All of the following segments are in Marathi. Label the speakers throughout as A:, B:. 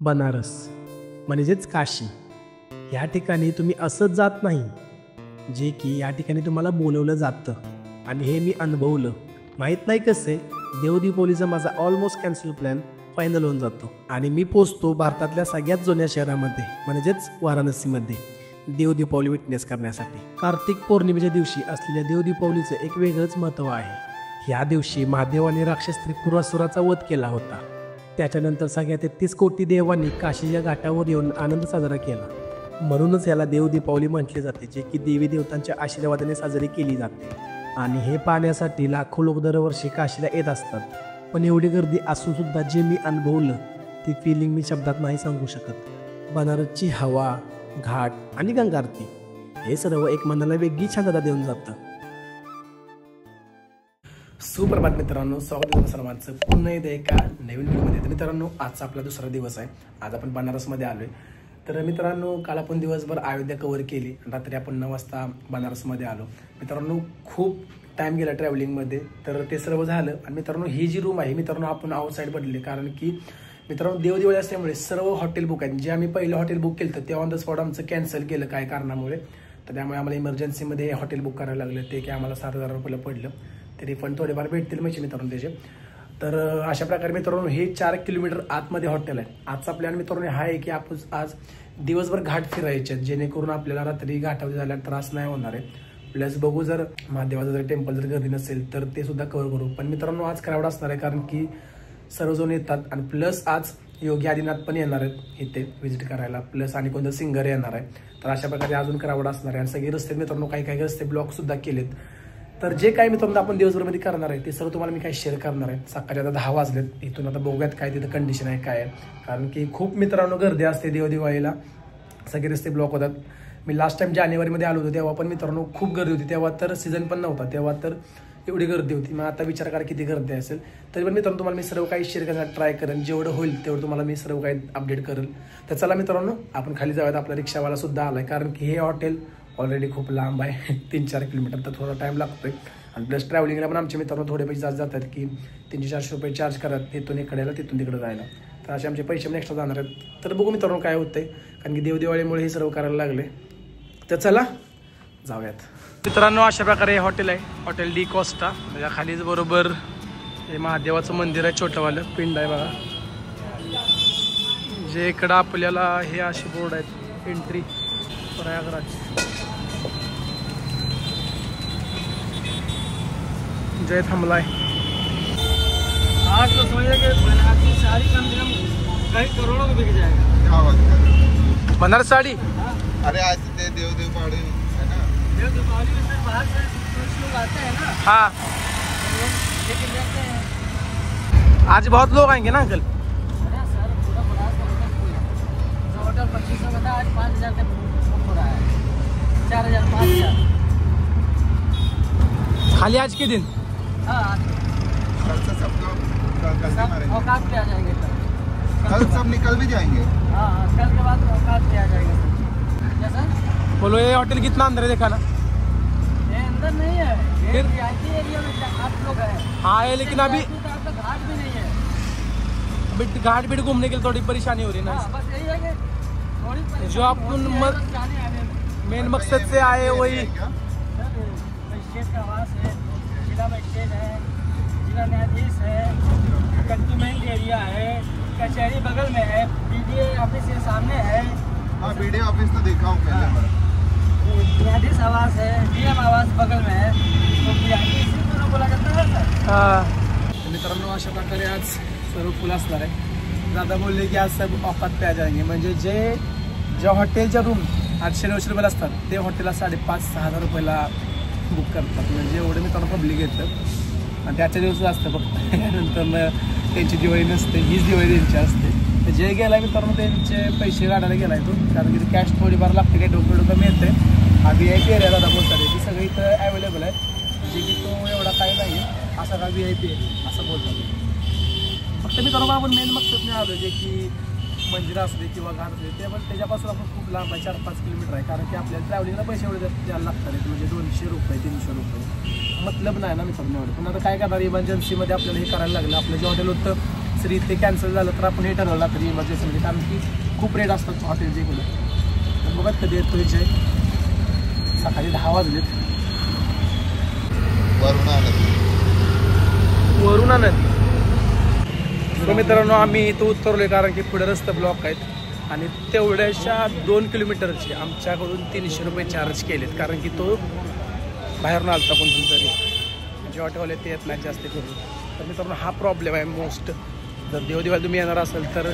A: बनारस म्हणजेच काशी या ठिकाणी तुम्ही असंच जात नाही जे की या ठिकाणी तुम्हाला बोलवलं जातं आणि हे मी अनुभवलं. माहीत नाही कसे देवदीपोलीचा माझा ऑलमोस्ट कॅन्सल प्लॅन फायनल होऊन जातो आणि मी पोचतो भारतातल्या सगळ्यात जुन्या शहरामध्ये म्हणजेच वाराणसीमध्ये देवदीपावली विटनेस करण्यासाठी. कार्तिक पौर्णिमेच्या दिवशी असलेल्या देवदीपावलीचं एक वेगळंच महत्त्व आहे. ह्या दिवशी महादेवाने राक्षस त्रिपुरासुराचा वध केला होता. त्याच्यानंतर सगळ्या 33 कोटी देवांनी काशीच्या घाटावर येऊन आनंद साजरा केला. म्हणूनच याला देवदीपावली म्हटले जाते, जे की देवी देवतांच्या आशीर्वादाने साजरी केली जाते. आणि हे पाहण्यासाठी लाखो लोक दरवर्षी काशीला येत असतात. पण एवढी गर्दी असून सुद्धा जे मी अनुभवलं ती फिलिंग मी शब्दात नाही सांगू शकत. बनारसची हवा, घाट आणि गंगा आरती हे सर्व एक मनाला वेगळी शांतता देऊन जातं. सुप्रभात मित्रांनो, स्वागत आहे सर्वांचं पुन्हा एकदा एका नवीन व्हिडिओमध्ये. तर मित्रांनो, आजचा आपला दुसरा दिवस आहे. आज आपण बनारसमध्ये आलोय. तर मित्रांनो, काल आपण दिवसभर अयोध्या कव्हर केली, रात्री आपण 9 वाजता बनारसमध्ये आलो. मित्रांनो, खूप टाइम गेला ट्रॅव्हलिंगमध्ये, तर ते सर्व झालं. आणि मित्रांनो, ही जी रूम आहे मित्रांनो, आपण आउटसाईड पडले, कारण की मित्रांनो देवदिवाळी असल्यामुळे सर्व हॉटेल बुक आहेत. जे आम्ही पहिलं हॉटेल बुक केलं तर ते ऑन द स्पॉट आमचं कॅन्सल केलं काय कारणामुळे. तर त्यामुळे आम्हाला इमर्जन्सीमध्ये हॉटेल बुक करायला लागलं. ते की आम्हाला 7,000 रुपयाला पडलं. ते रिफंड थोडेफार भेटतील म्हणजे मित्रांनो त्याचे. तर अशा प्रकारे मित्रांनो हे 4 किलोमीटर आतमध्ये हॉटेल आहे. आजचा प्लॅन मित्रांनो हा आहे की आपण आज दिवसभर घाट फिरायचे, जेणेकरून आपल्याला रात्री घाटावर जायला त्रास नाही होणार आहे. प्लस बघू, जर महादेवाचं जर टेम्पल जर गर्दी नसेल तर ते सुद्धा कव्हर करू. पण मित्रांनो आज क्राऊड असणार आहे, कारण की सर्वजण येतात. आणि प्लस आज योगी आदिनाथ पण येणार आहेत इथे व्हिजिट करायला. प्लस आणि कोणतं सिंगर येणार आहे. तर अशा प्रकारे अजून क्राऊड असणार आहे. आणि सगळे रस्ते मित्रांनो काही रस्ते ब्लॉक सुद्धा केलेत. तर जे काही मित्रांनो आपण दिवसभरमध्ये करणार आहे ते सर्व तुम्हाला मी काही शेअर करणार आहे. सकाळी आता 10 वाजलेत. इथून आता बघूयात काय तिथं कंडिशन आहे काय आहे, कारण की खूप मित्रांनो गर्दी असते दिवाळीला. सगळे रस्ते ब्लॉक होतात. मी लास्ट टाइम जानेवारीमध्ये आलो होतो तेव्हा पण मित्रांनो खूप गर्दी होती. तेव्हा तर सीझन पण नव्हता, तेव्हा तर एवढी गर्दी होती. मग आता विचार करा किती गर्दी असेल. तरी पण मित्रांनो तुम्हाला मी सर्व काही शेअर करण्याचा ट्राय करेन. जेवढं होईल तेवढं तुम्हाला मी सर्व काही अपडेट करेल. तर चला मित्रांनो, आपण खाली जाऊयात. आपला रिक्षावाला सुद्धा आलाय, कारण की हे हॉटेल ऑलरेडी खूप लांब आहे, 3-4 किलोमीटर. तर थोडा टाइम लागतोय. आणि प्लस ट्रॅव्हलिंगला पण आमचे मित्रांनो थोडे पैसे जास्त जातात, की 300-400 रुपये चार्ज करतात इथून इकडेला तिथून तिकडे जायला. तर असे आमचे पैसे पण एक्स्ट्रा जाणार आहेत. तर बघू मित्रांनो काय होतंय, कारण की देवदिवाळीमुळे हे सर्व करायला लागले. तर चला जाऊयात मित्रांनो. अशा प्रकारे हे हॉटेल आहे, हॉटेल डी कोस्टा. त्याच्या खालीच बरोबर हे महादेवाचं मंदिर आहे, छोटंवालं पिंड आहे बघा. जे इकडं आपल्याला हे असे बोर्ड आहेत, एंट्री प्रयागराज. जय थमलाय.
B: आज तो समझिए कि बनारसी साड़ी कम से कम कई करोड़ों में बिक जाएगा.
A: बनारस साड़ी,
C: अरे आज देवदीपावली है ना,
B: देवदीपावली में सर बाहर से कुछ लोग आते हैं ना.
A: हाँ
B: लेकिन लेते हैं.
A: आज बहुत लोग आएंगे ना अंकल.
B: अरे सर पूरा बड़ा होटल होटल 2500 का था, आज 5000 का बुक हो रहा है. 4000 5000
A: खाली आज के दिन.
B: हाँ
C: कल से सब लोग गलती मारेंगे.
B: औकात पे आ जाएंगे सर.
C: कल सब निकल भी जाएंगे.
B: हाँ हाँ, कल के बाद औकात पे आ जाएगा सर. क्या सर?
A: बोलो ये होटल कितना अंदर है देखा ना.
B: ये अंदर नहीं है, ये
A: फिर?
B: वीआईपी एरिया में आप लोग हैं.
A: हाँ है, लेकिन अभी
B: तो आपका घाट भी नहीं है.
A: अभी घाट बीट घूमने के लिए थोड़ी परेशानी हो रही है
B: हाँ,
A: ना.
B: बस यही है कि थोड़ी परेशानी
A: जो अपन
B: होती है
A: मत-
B: बस जाने आने में.
A: मेन मकसद से आए वही.
C: क्या?
B: सर, मजिस्ट्रेट का आवास है, जिला मजिस्ट्रेट है, जिला न्यायाधीश है, कंटोनमेंट एरिया है, कचहरी बगल में है, बीडीए ऑफिस के सामने है,
C: हाँ बीडीओ ऑफिस तो देखा हूँ पहले मैं.
B: न्यायाधीश आवास है, डीएम आवास बगल में है. तो इसी दोनों बोला जाता है सर.
A: मित्रांनो, अशा प्रकारे आज सर्व फुल असणार आहे. दादा बोलले की आज सब ऑफात पे आ जाएंगे. म्हणजे ज्या हॉटेलच्या रूम 800-900 रुपयाला असतात ते हॉटेलला 5,500-6,000 रुपयाला बुक करतात. म्हणजे एवढं मित्रांनो पब्लिक येतं. आणि त्याच्या दिवस असतं फक्त. नंतर त्यांची दिवाळी नसते, हीच दिवाळी त्यांची असते. तर जे गेला मित्रांनो त्यांचे पैसे काढायला गेला तो, कारण की कॅश थोडीफार लागते, काही डोकं मिळते. हा VIP एरिया दादा बोलतात, ती सगळी इथं अवेलेबल आहे. जे की तो एवढा काही नाही असा का VIP आहे असं बोलतात. फक्त मित्रांनो आपण मेन मकसद नाही आलो, जे की मंदिर असले किंवा घाट असले ते, पण त्याच्यापासून आपण खूप लांब आहे, 4-5 किलोमीटर आहे. कारण की आपल्याला ट्रॅव्हलिंगला पैसे एवढे द्यायला लागतात, म्हणजे 200 रुपये 300 रुपये मतलब नाही ना मित्रांनो एवढं. पण आता काय करणार, इमर्जन्सीमध्ये आपल्याला हे करायला लागलं. आपलं जे हॉटेल होतं जर इथे कॅन्सल झालं तर आपण हे ठरवलं तरी इमर्जन्सीमध्ये, कारण की खूप रेट असतात हॉटेलचे इकडे. तर बघा कधी येतो विषय. सकाळी 10 वाजलेत. वरून आणत. तर मित्रांनो आम्ही इथं उतरलोय कारण की पुढे रस्ते ब्लॉक आहेत आणि तेवढ्याशा 2 किलोमीटरचे आमच्याकडून 300 रुपये चार्ज केलेत, कारण की तो बाहेरून आलता कोणतून तरी. जे ऑटोवाले ते येत नाही जास्त करून. तर मित्रांनो हा प्रॉब्लेम आहे मोस्ट. जर देवदेवाला तुम्ही येणार असेल तर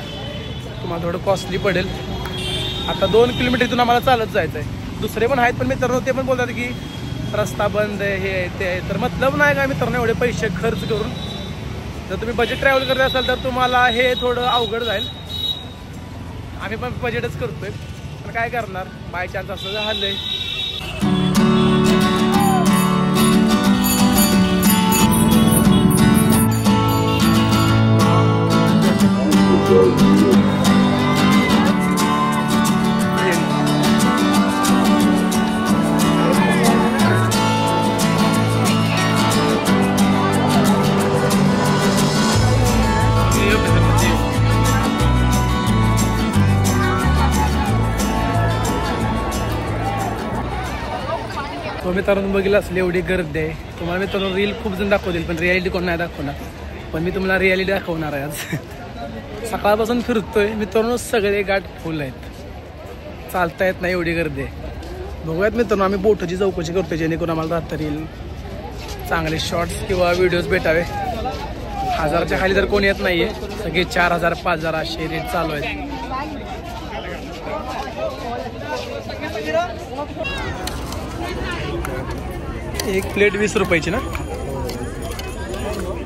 A: तुम्हाला थोडं कॉस्टली पडेल. आता 2 किलोमीटर इथून आम्हाला चालत जायचं आहे. दुसरे पण आहेत पण मित्रांनो ते पण बोलतात की रस्ता बंद आहे, हे ते आहे. तर मतलब नाही का मित्रांनो एवढे पैसे खर्च करून. जर तुम्ही बजेट ट्रॅव्हल करत असाल तर तुम्हाला हे थोडं अवघड जाईल. आम्ही पण बजेटच करतोय पण काय करणार, बाय चान्स असं झालंय. तो मित्रांनो बघितलं असले एवढी गर्दी आहे. तुम्हाला मित्रांनो रील खूप जण दाखवतील पण रियालिटी कोण नाही दाखवणार. पण मी तुम्हाला रियालिटी दाखवणार आहे आज. सकाळपासून फिरतोय मित्रांनो, सगळे घाट फुल आहेत, चालता येत नाही एवढी गर्दी आहे. बघूयात मित्रांनो आम्ही बोटची चौकशी करतोय जेणेकरून आम्हाला राहता येईल चांगले शॉर्ट्स किंवा व्हिडिओज भेटावे. 1000च्या खाली तर कोणी येत नाहीये, सगळे 4000 5000 असे रेट चालू आहेत. एक प्लेट 20 रुपयाची ना,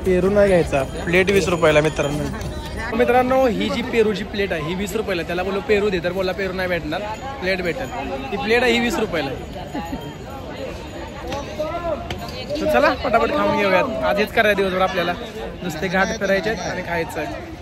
A: पेरू नाही घ्यायचा, प्लेट 20 रुपयाला मित्रांनो. मित्रांनो ही जी पेरूची प्लेट आहे ही 20 रुपयाला. त्याला बोललो पेरू दे तर बोलला पेरू नाही भेटणार, प्लेट भेटेल. ही प्लेट आहे ही 20 रुपयाला. तर चला पटापट खाऊन घेऊयात. आधीच करायचं दिवसभर आपल्याला, नुसते घाट फिरायचे आणि खायचं.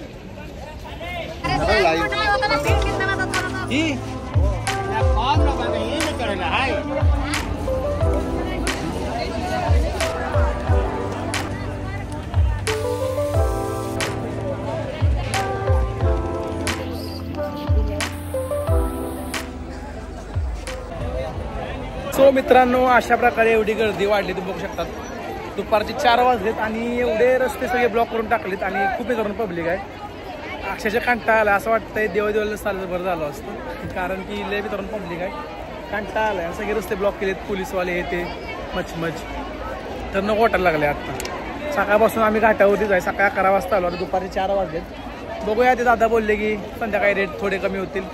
A: सो मित्रांनो अशा प्रकारे एवढी गर्दी वाढली तुम्ही बघू शकतात. दुपारचे 4 वाजलेत आणि एवढे रस्ते सगळे ब्लॉक करून टाकलेत आणि खूप मित्रांनो पब्लिक आहे. अक्षरशः कंटाळा आला. असं वाटतंय देवाला चाललं बरं झालं असतं, कारण की लय मित्रांनो पब्लिक आहे. कंटाळा आलाय. सगळे रस्ते ब्लॉक केलेत, पोलीसवाले हे ते मच तर नको वाटायला लागले. आता सकाळपासून आम्ही घाटावरतीच आहे. सकाळी 11 वाजता आलो आणि दुपारचे 4 वाजलेत. बघूया ते दादा बोलले की संध्याकाळी रेट थोडे कमी होतील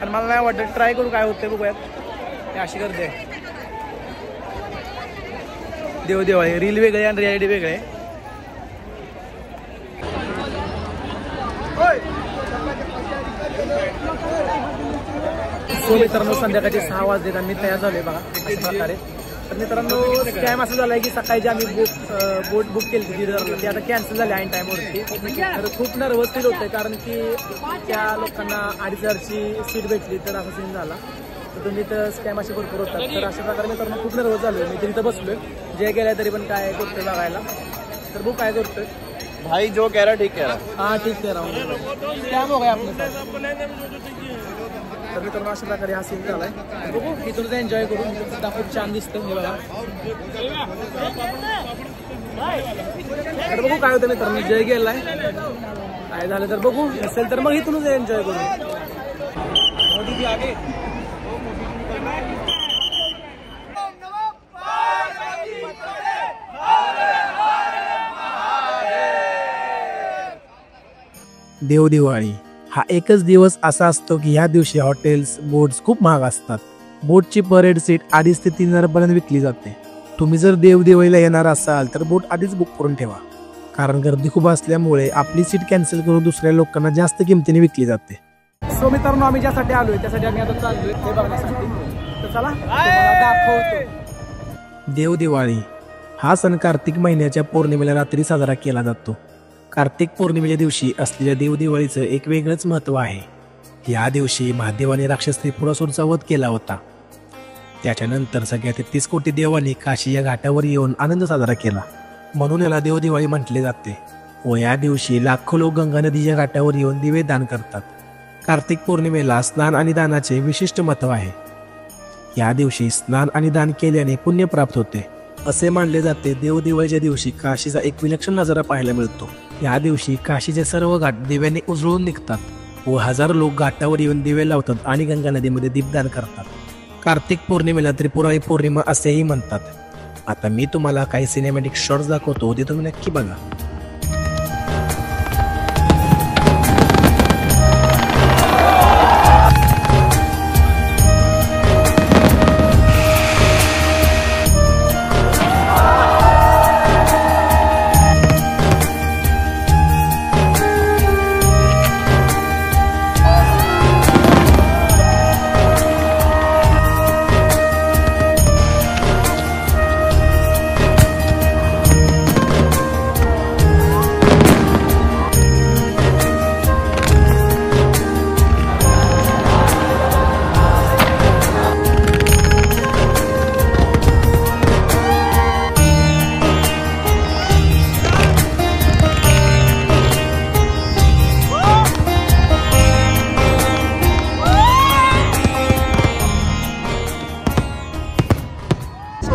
A: आणि मला नाही वाटत, ट्राय करू काय होते बघूयात. अशी गर्दी आहे. देवदेवाळे रील वेगळे आणि रियालिटी वेगळे. सो मित्रांनो संध्याकाळचे 6 वाजलेत आणि मी तयार झालोय बघा अशा प्रकारे. तर मित्रांनो स्कॅम असं झालाय की सकाळी जे आम्ही बोट बुक केली होती 1,500 ती आता कॅन्सल झाली ऐन टाईमवरती. तर खूप नर्वस फील होतंय कारण की त्या लोकांना 2,500ची सीट भेटली तर असा सीन झाला. तर तुम्ही तर स्कॅम असे भरपूर होतात. तर अशा प्रकारे मित्रांनो खूप नर्वस झालोय. मी तिथं बसलोय, जे गेलाय तरी पण काय करतोय बघायला. तर बघू काय करतोय.
C: भाई जो कह रहा ठीक कह रहा.
A: हाँ ठीक कह रहा हूँ. स्कॅम हो गया आपल्या साथ. तर मित्रांनो अशा प्रकारे हा सीन झालाय. बघू इथून एन्जॉय करू. सुद्धा खूप छान दिसतं हे बघा. तर बघू काय होतं मित्रांनो, जय गेलाय काय झालं तर बघू, असेल तर मग इथूनच एन्जॉय करू. मोदी जी आगे. देवदिवाळी हा एकच दिवस असा असतो की ह्या दिवशी हॉटेल्स बोट्स खूप महाग असतात. बोटची पर हेड सीट 2,500 ते 3,000 पर्यंत विकली जाते. तुम्ही जर देवदिवाळीला येणार असाल तर बोट आधीच बुक करून ठेवा, कारण गर्दी खूप असल्यामुळे आपली सीट कॅन्सल करून दुसऱ्या लोकांना जास्त किमतीने विकली जाते. सो मित्रांनो आम्ही ज्यासाठी आलोय त्यासाठी आम्ही आता चाललोय ते बघण्यासाठी. तर चला दाखवतो. देवदिवाळी हा सण कार्तिक महिन्याच्या पौर्णिमेला रात्री साजरा केला जातो. कार्तिक पौर्णिमेच्या दिवशी असलेल्या देवदिवाळीचं एक वेगळंच महत्त्व आहे. या दिवशी महादेवाने राक्षस त्रिपुरासूरचा वध केला होता. त्याच्यानंतर सगळ्या 33 कोटी देवांनी काशी या घाटावर येऊन आनंद साजरा केला, म्हणून याला देवदिवाळी म्हटले जाते. व या दिवशी लाखो लोक गंगा नदीच्या घाटावर येऊन दिवे दान करतात. कार्तिक पौर्णिमेला स्नान आणि दानाचे विशिष्ट महत्त्व आहे. या दिवशी स्नान आणि दान केल्याने पुण्य प्राप्त होते असे मानले जाते. देवदिवाळीच्या दिवशी काशीचा एक विलक्षण नजारा पाहायला मिळतो. या दिवशी काशीचे सर्व घाट दिव्याने उजळून निघतात व हजारो लोक घाटावर येऊन दिवे लावतात आणि गंगा नदीमध्ये दीपदान करतात. कार्तिक पौर्णिमेला त्रिपुरारी पौर्णिमा असेही म्हणतात. आता मी तुम्हाला काही सिनेमॅटिक शॉट्स दाखवतो, ते तुम्ही नक्की बघा.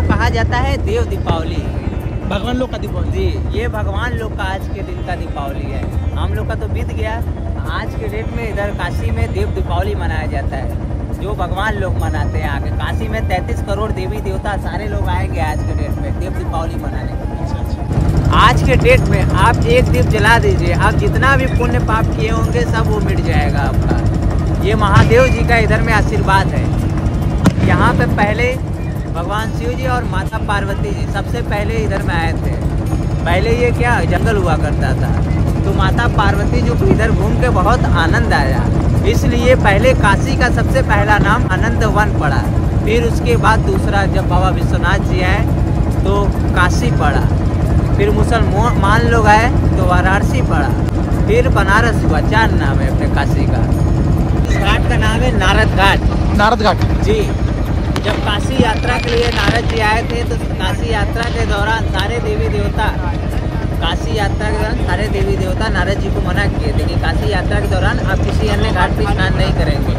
D: कहा जाता है देव दीपावली।
A: भगवान लोग का दीपावली
D: जी, ये भगवान लोग का आज के दिन का दीपावली है। हम लोग का तो बीत गया। आज के डेट में इधर काशी में देव दीपावली मनाया जाता है, जो भगवान लोग मनाते हैं। आगे काशी में 33 करोड़ देवी देवता सारे लोग आएंगे आज के डेट में देव दीपावली मनाने। आज के डेट में आप एक दीप जला दीजिए, आप जितना भी पुण्य पाप किए होंगे सब वो मिट जाएगा आपका। ये महादेव जी का इधर में आशीर्वाद है। यहाँ पे पहले भगवान शिव जी और माता पार्वती जी सबसे पहले इधर में आए थे। पहले ये क्या जंगल हुआ करता था, तो माता पार्वती जी को इधर घूम के बहुत आनंद आया, इसलिए पहले काशी का सबसे पहला नाम आनंद वन पड़ा। फिर उसके बाद दूसरा जब बाबा विश्वनाथ जी आए तो काशी पड़ा। फिर मुसलमान लोग आए तो वाराणसी पड़ा। फिर बनारस हुआ। 4 नाम है अपने काशी का। इस घाट का नाम है नारद घाट।
A: नारद घाट
D: जी, जब काशी यात्रा के लिए नारद जी आए थे तो काशी यात्रा के दौरान सारे देवी देवता नारद जी को मना किए थे कि काशी यात्रा के दौरान आप किसी अन्य घाट पर स्नान नहीं करेंगे।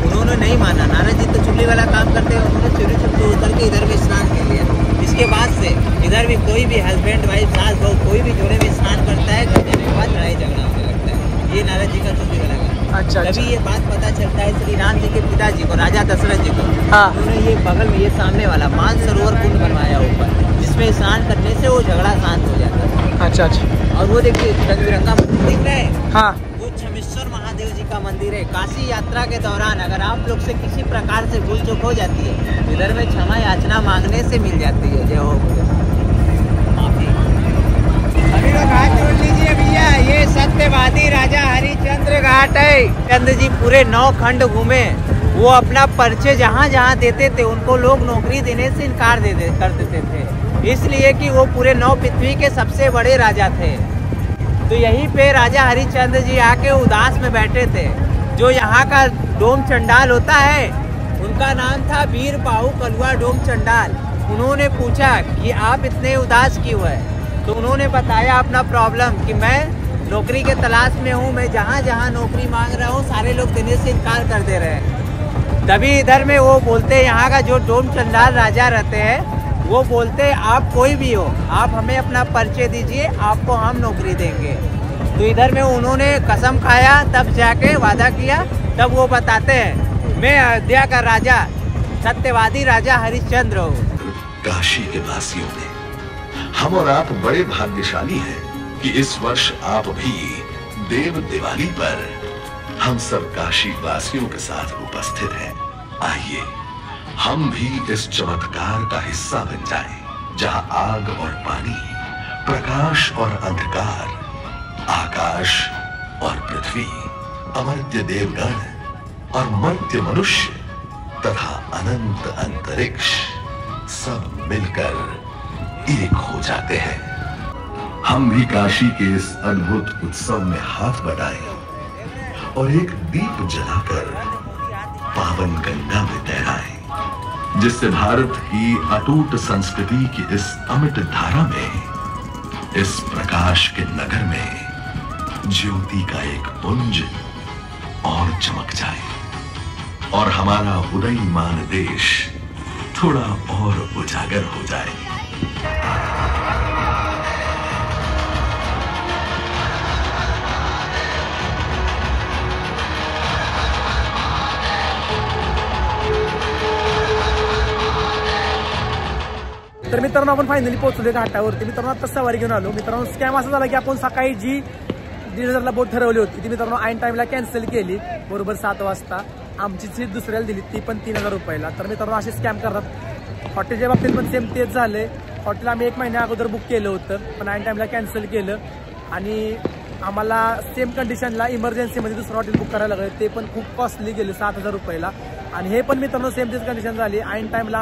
D: उन्होंने नहीं माना। नारद जी तो चुल्ली वाला काम करते हैं, उन्होंने चुरी चुपके उतर के इधर भी स्नान कर लिया। इसके बाद से इधर भी कोई भी हस्बैंड वाइफ सास बहू कोई भी जोड़े में स्नान करता है, घर जाने के बाद लड़ाई झगड़ा होने लगता है। ये नारद जी का चुल्ली वाला काम।
A: अच्छा,
D: तभी ये बात पता चलता है श्री राम जी के पिताजी को, राजा दशरथ जी को।
A: हाँ।
D: उन्होंने ये बगल में ये सामने वाला मानसरोवर कुंड बनवाया ऊपर, जिसमें स्नान करने से वो झगड़ा शांत हो जाता है।
A: अच्छा अच्छा।
D: और वो देखिए रंग बिरंगा मंदिर दिख रहा है,
A: हाँ,
D: वो क्षमेश्वर महादेव जी का मंदिर है। काशी यात्रा के दौरान अगर आप लोग से किसी प्रकार से भूल चूक हो जाती है, इधर में क्षमा याचना मांगने से मिल जाती है। जय हो माफी। अभी लोग हाथ जोड़ लीजिए भैया। ये सत्यवादी राजा हरिश्चंद्र घाट है। चंद्र जी पूरे 9 खंड घूमे। वो अपना परिचय जहाँ जहाँ देते थे उनको लोग नौकरी देने से इनकार कर देते थे, इसलिए कि वो पूरे 9 पृथ्वी के सबसे बड़े राजा थे। तो यहीं पे राजा हरिश्चंद्र जी आके उदास में बैठे थे। जो यहाँ का डोम चंडाल होता है उनका नाम था वीर बाहु कलुआ डोम चंडाल। उन्होंने पूछा कि आप इतने उदास क्यों है, तो उन्होंने बताया अपना प्रॉब्लम कि मैं नौकरी के तलाश में हूँ, मैं जहाँ जहाँ नौकरी मांग रहा हूँ सारे लोग देने से इनकार कर दे रहे हैं। तभी इधर में वो बोलते हैं, यहाँ का जो डोम चंडाल राजा रहते हैं वो बोलते हैं आप कोई भी हो, आप हमें अपना परिचय दीजिए, आपको हम नौकरी देंगे। तो इधर में उन्होंने कसम खाया, तब जाके वादा किया। तब वो बताते हैं मैं अयोध्या का राजा सत्यवादी राजा हरिश्चंद्र हूँ।
E: काशी के वासियों ने हम और आप बड़े भाग्यशाली हैं कि इस वर्ष आप भी देव दिवाली पर हम सब काशी वासियों के साथ उपस्थित हैं। आइए हम भी इस चमत्कार का हिस्सा बन जाएं, जहां आग और पानी, प्रकाश और अंधकार, आकाश और पृथ्वी, अमर्त्य देवगण और मर्त्य मनुष्य तथा अनंत अंतरिक्ष सब मिलकर एक हो जाते हैं। हम भी काशी के इस अद्भुत उत्सव में हाथ बढ़ाएं और एक दीप जलाकर पावन गंगा में तैराएं, जिससे भारत की अटूट संस्कृति की इस अमिट धारा में इस प्रकाश के नगर में ज्योति का एक पुंज और चमक जाए और हमारा उदयमान देश थोड़ा और उजागर हो जाए।
A: तर मित्रांनो आपण फायनली पोहोचलो घाटावरती। मित्रांनो आता सवारी घेऊन आलो। मित्रांनो स्कॅम असा झाला की आपण सकाळी जी 1,500ला बोट ठरवली होती ती मित्रांनो ऐन टाइमला कॅन्सल केली, बरोबर 7 वाजता। आमची सीट दुसऱ्याला दिली, ती पण 3,000 रुपयाला। तर मित्रांनो असे स्कॅम करतात। हॉटेलच्या बाबतीत पण सेम तेच झाले। हॉटेल आम्ही 1 महिन्या अगोदर बुक केलं होतं, पण ऐन टाइमला कॅन्सल केलं आणि आम्हाला सेम कंडिशनला इमर्जन्सीमध्ये दुसरं हॉटेल बुक करायला लागलं, ते पण खूप कॉस्टली गेले 7,000 रुपयाला। आणि हे पण मित्रांनो सेम तेच कंडिशन झाली। ऐन टाइमला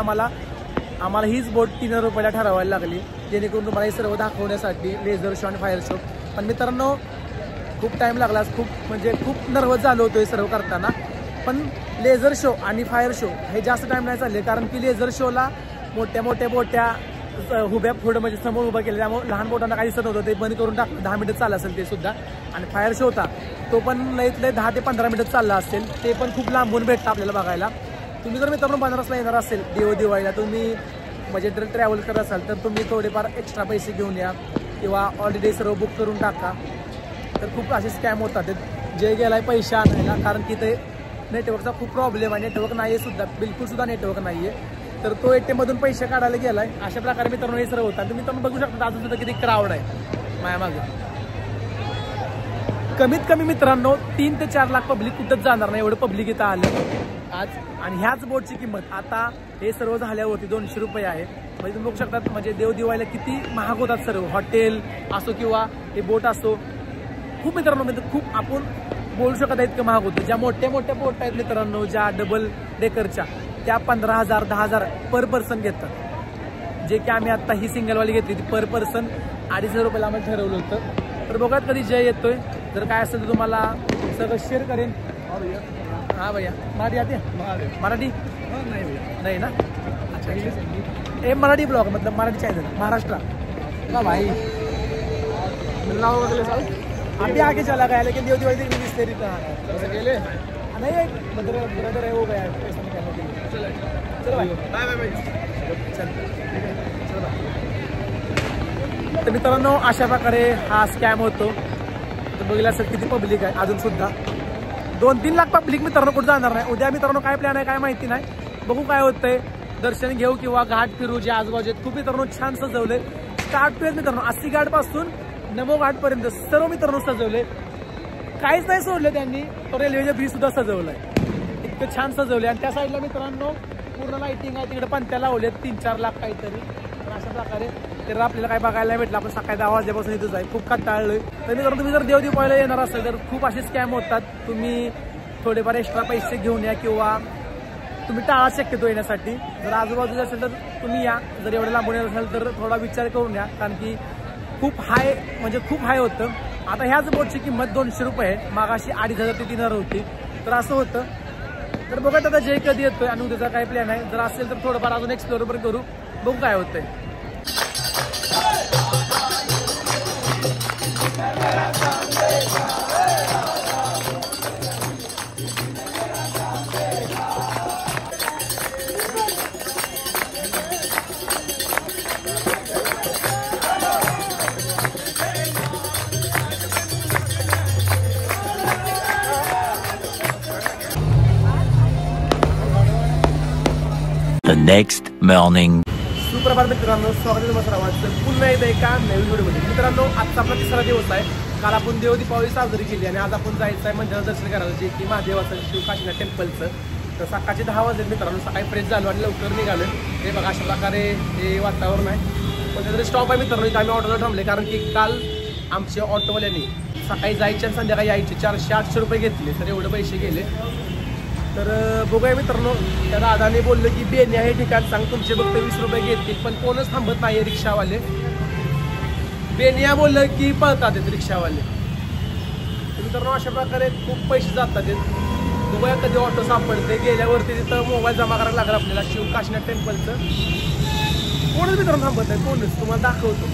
A: आम्हाला हीच बोट 3,000 रुपयाला ठरवायला लागली, जेणेकरून तुम्हाला हे सर्व दाखवण्यासाठी लेझर शो आणि फायर शो। पण मित्रांनो खूप टाइम लागला, खूप नर्वस झालो होतो हे सर्व करताना। पण लेझर शो आणि फायर शो हे जास्त टाइम नाही चालले, कारण की लेझर शोला मोठ्या बोट्या उभ्या पुढं म्हणजे समोर उभं केलं, त्यामुळे लहान बोटांना काही दिसत नव्हतं, ते बंद करून टाकलं। 10 मिनिटं चाललं असेल ते सुद्धा। आणि फायर शो होता तो पण लईत 10 ते 15 मिनिटं चालला असेल, ते पण खूप लांबून भेटतं आपल्याला बघायला। तुम्ही जर मित्रांनो बनारसला येणार असेल दिवाळीला, तुम्ही म्हणजे जर ट्रॅव्हल करत असाल तर तुम्ही थोडेफार एक्स्ट्रा पैसे घेऊन या किंवा ऑलरेडी सर्व बुक करून टाका। तर खूप असे स्कॅम होतात जे गेलाय पैसे आणायला, कारण की ते नेटवर्कचा खूप प्रॉब्लेम आहे, नेटवर्क नाही आहे सुद्धा, बिलकुल सुद्धा नेटवर्क नाही आहे। तर तो ATM मधून पैसे काढायला गेलाय। अशा प्रकारे मित्रांनो हे सर्व होतात। तुम्ही बघू शकता अजून सुद्धा किती क्राऊड आहे मायामागे। कमीत कमी मित्रांनो 3 ते 4 लाख पब्लिक कुठंच जाणार नाही, एवढं पब्लिक इथं आलं आज। आणि ह्याच बोटची किंमत आता हे सर्व झाल्यावरती 200 रुपये आहे। म्हणजे तुम्ही बघू शकता म्हणजे दिवाळीला किती महाग होतात सर्व, हॉटेल असो किंवा हे बोट असो। खूप मित्रांनो म्हणजे खूप आपण बोलू शकत आहे इतकं महाग होतं। ज्या मोठ्या बोट आहेत मित्रांनो, ज्या डबल डेकरच्या, त्या 15,000 10,000 पर पर्सन घेतात। जे की आम्ही आता ही सिंगलवाली घेतली ती पर पर्सन 2,500 रुपयाला आम्हाला ठरवलं होतं। तर बघा कधी जय येतोय, जर काय असेल तर तुम्हाला सगळं शेअर करेन। हाँ भैया मराठी आती है? मराठी नहीं ना? अच्छा ये मराठी ब्लॉग मतलब मराठी चैनल महाराष्ट्र का भाई मिलना होगा अगले साल। अभी आगे चला गया, लेकिन दिवाली इंग्लिश तेरी अकेले नहीं, मतलब ब्रदर है वो गया पैसा निकालने के लिए। चलो भाई बाय बाय चलो। तर मित्रांनो अशा प्रकारे हा स्कॅम होतो। तर बघितलं असेल किती पब्लिक आहे अजून सुद्धा। 2-3 लाख पब्लिक मित्रांनो कुठं जाणार नाही। उद्या मित्रांनो काय प्लॅन आहे काय माहिती नाही, बघू काय होतंय। दर्शन घेऊ किंवा घाट फिरू, जे आजूबाजू खूप मित्रांनो छान सजवले। स्टार्ट टू मित्रांनो 80 घाट पासून नमो घाट पर्यंत सर्व मित्रांनो सजवले, काहीच नाही सोडलं त्यांनी। रेल्वेच्या ब्रिज सुद्धा सजवलंय, इतकं छान सजवले। आणि त्या साईडला मित्रांनो पूर्ण लाइटिंग आहे, तिकडे पंत्या लावले 3-4 लाख काहीतरी। तर अशा प्रकारे तर आपल्याला काय बघायला नाही भेटलं। आपण सकाळी 10 वाजल्यापासून इथंच आहे, खूप कंटाळलोय। तर मित्रांनो तुम्ही जर दिवाळीला येणार असेल तर खूप असे स्कॅम होतात। तुम्ही थोडेफार एक्स्ट्रा पैसे घेऊन या किंवा तुम्ही टाळा शक्यतो येण्यासाठी। जर आजूबाजूला असेल तर तुम्ही या, जर एवढं लांबून येत असेल तर थोडा विचार करून या, कारण की खूप हाय होतं। आता ह्याच बोटची किंमत 200 रुपये आहे, मागाशी 2,500 ते 3,000 होती। तर असं होतं। तर बघा आता जय कधी येतोय आणि उद्याचा काय प्लॅन आहे, जर असेल तर थोडंफार अजून एक्सप्लोर पण करू, बघू काय होतंय।
F: The next morning.
A: सुप्रभात मित्रांनो, स्वागत आहे सर्वांचं पुन्हा एकदा एका नवीन व्हिडिओमध्ये। मित्रांनो आजचा आपला 3रा दिवस आहे। काल आपण दीपावली साजरी केली आणि आज आपण जायचं आहे मंदिरात दर्शन करायला, जे की महादेवाचं शिवकाशीनाथ टेम्पलचं। तर सकाळचे 10 वाजले मित्रांनो, सकाळी फ्रेश झालो आणि लवकर निघालो। हे बघा अशा प्रकारे हे वातावरण आहे। पण त्यातरी स्टॉप आहे मित्रांनो, इथं आम्ही ऑटोला थांबले, कारण की काल आमच्या ऑटोवाल्यांनी सकाळी जायचे आणि संध्याकाळी यायचे 400-800 रुपये घेतले, तर एवढे पैसे गेले। तर बघूया मित्रांनो, त्या दादाने बोललं की बेन्या हे ठिकाण सांग, तुमचे फक्त 20 रुपये घेतील, पण कोणच थांबत नाही रिक्षावाले। बेन्या बोललं की पळतात रिक्षावाले। तर मित्रांनो अशा प्रकारे खूप पैसे जातात। बघूया कधी ऑटो सापडते, गेल्यावरती तिथं मोबाईल जमा करायला लागला आपल्याला शिवकाशीनाथ टेम्पलचं। कोणच मित्रांनो थांबत नाही, कोणच तुम्हाला दाखवतो।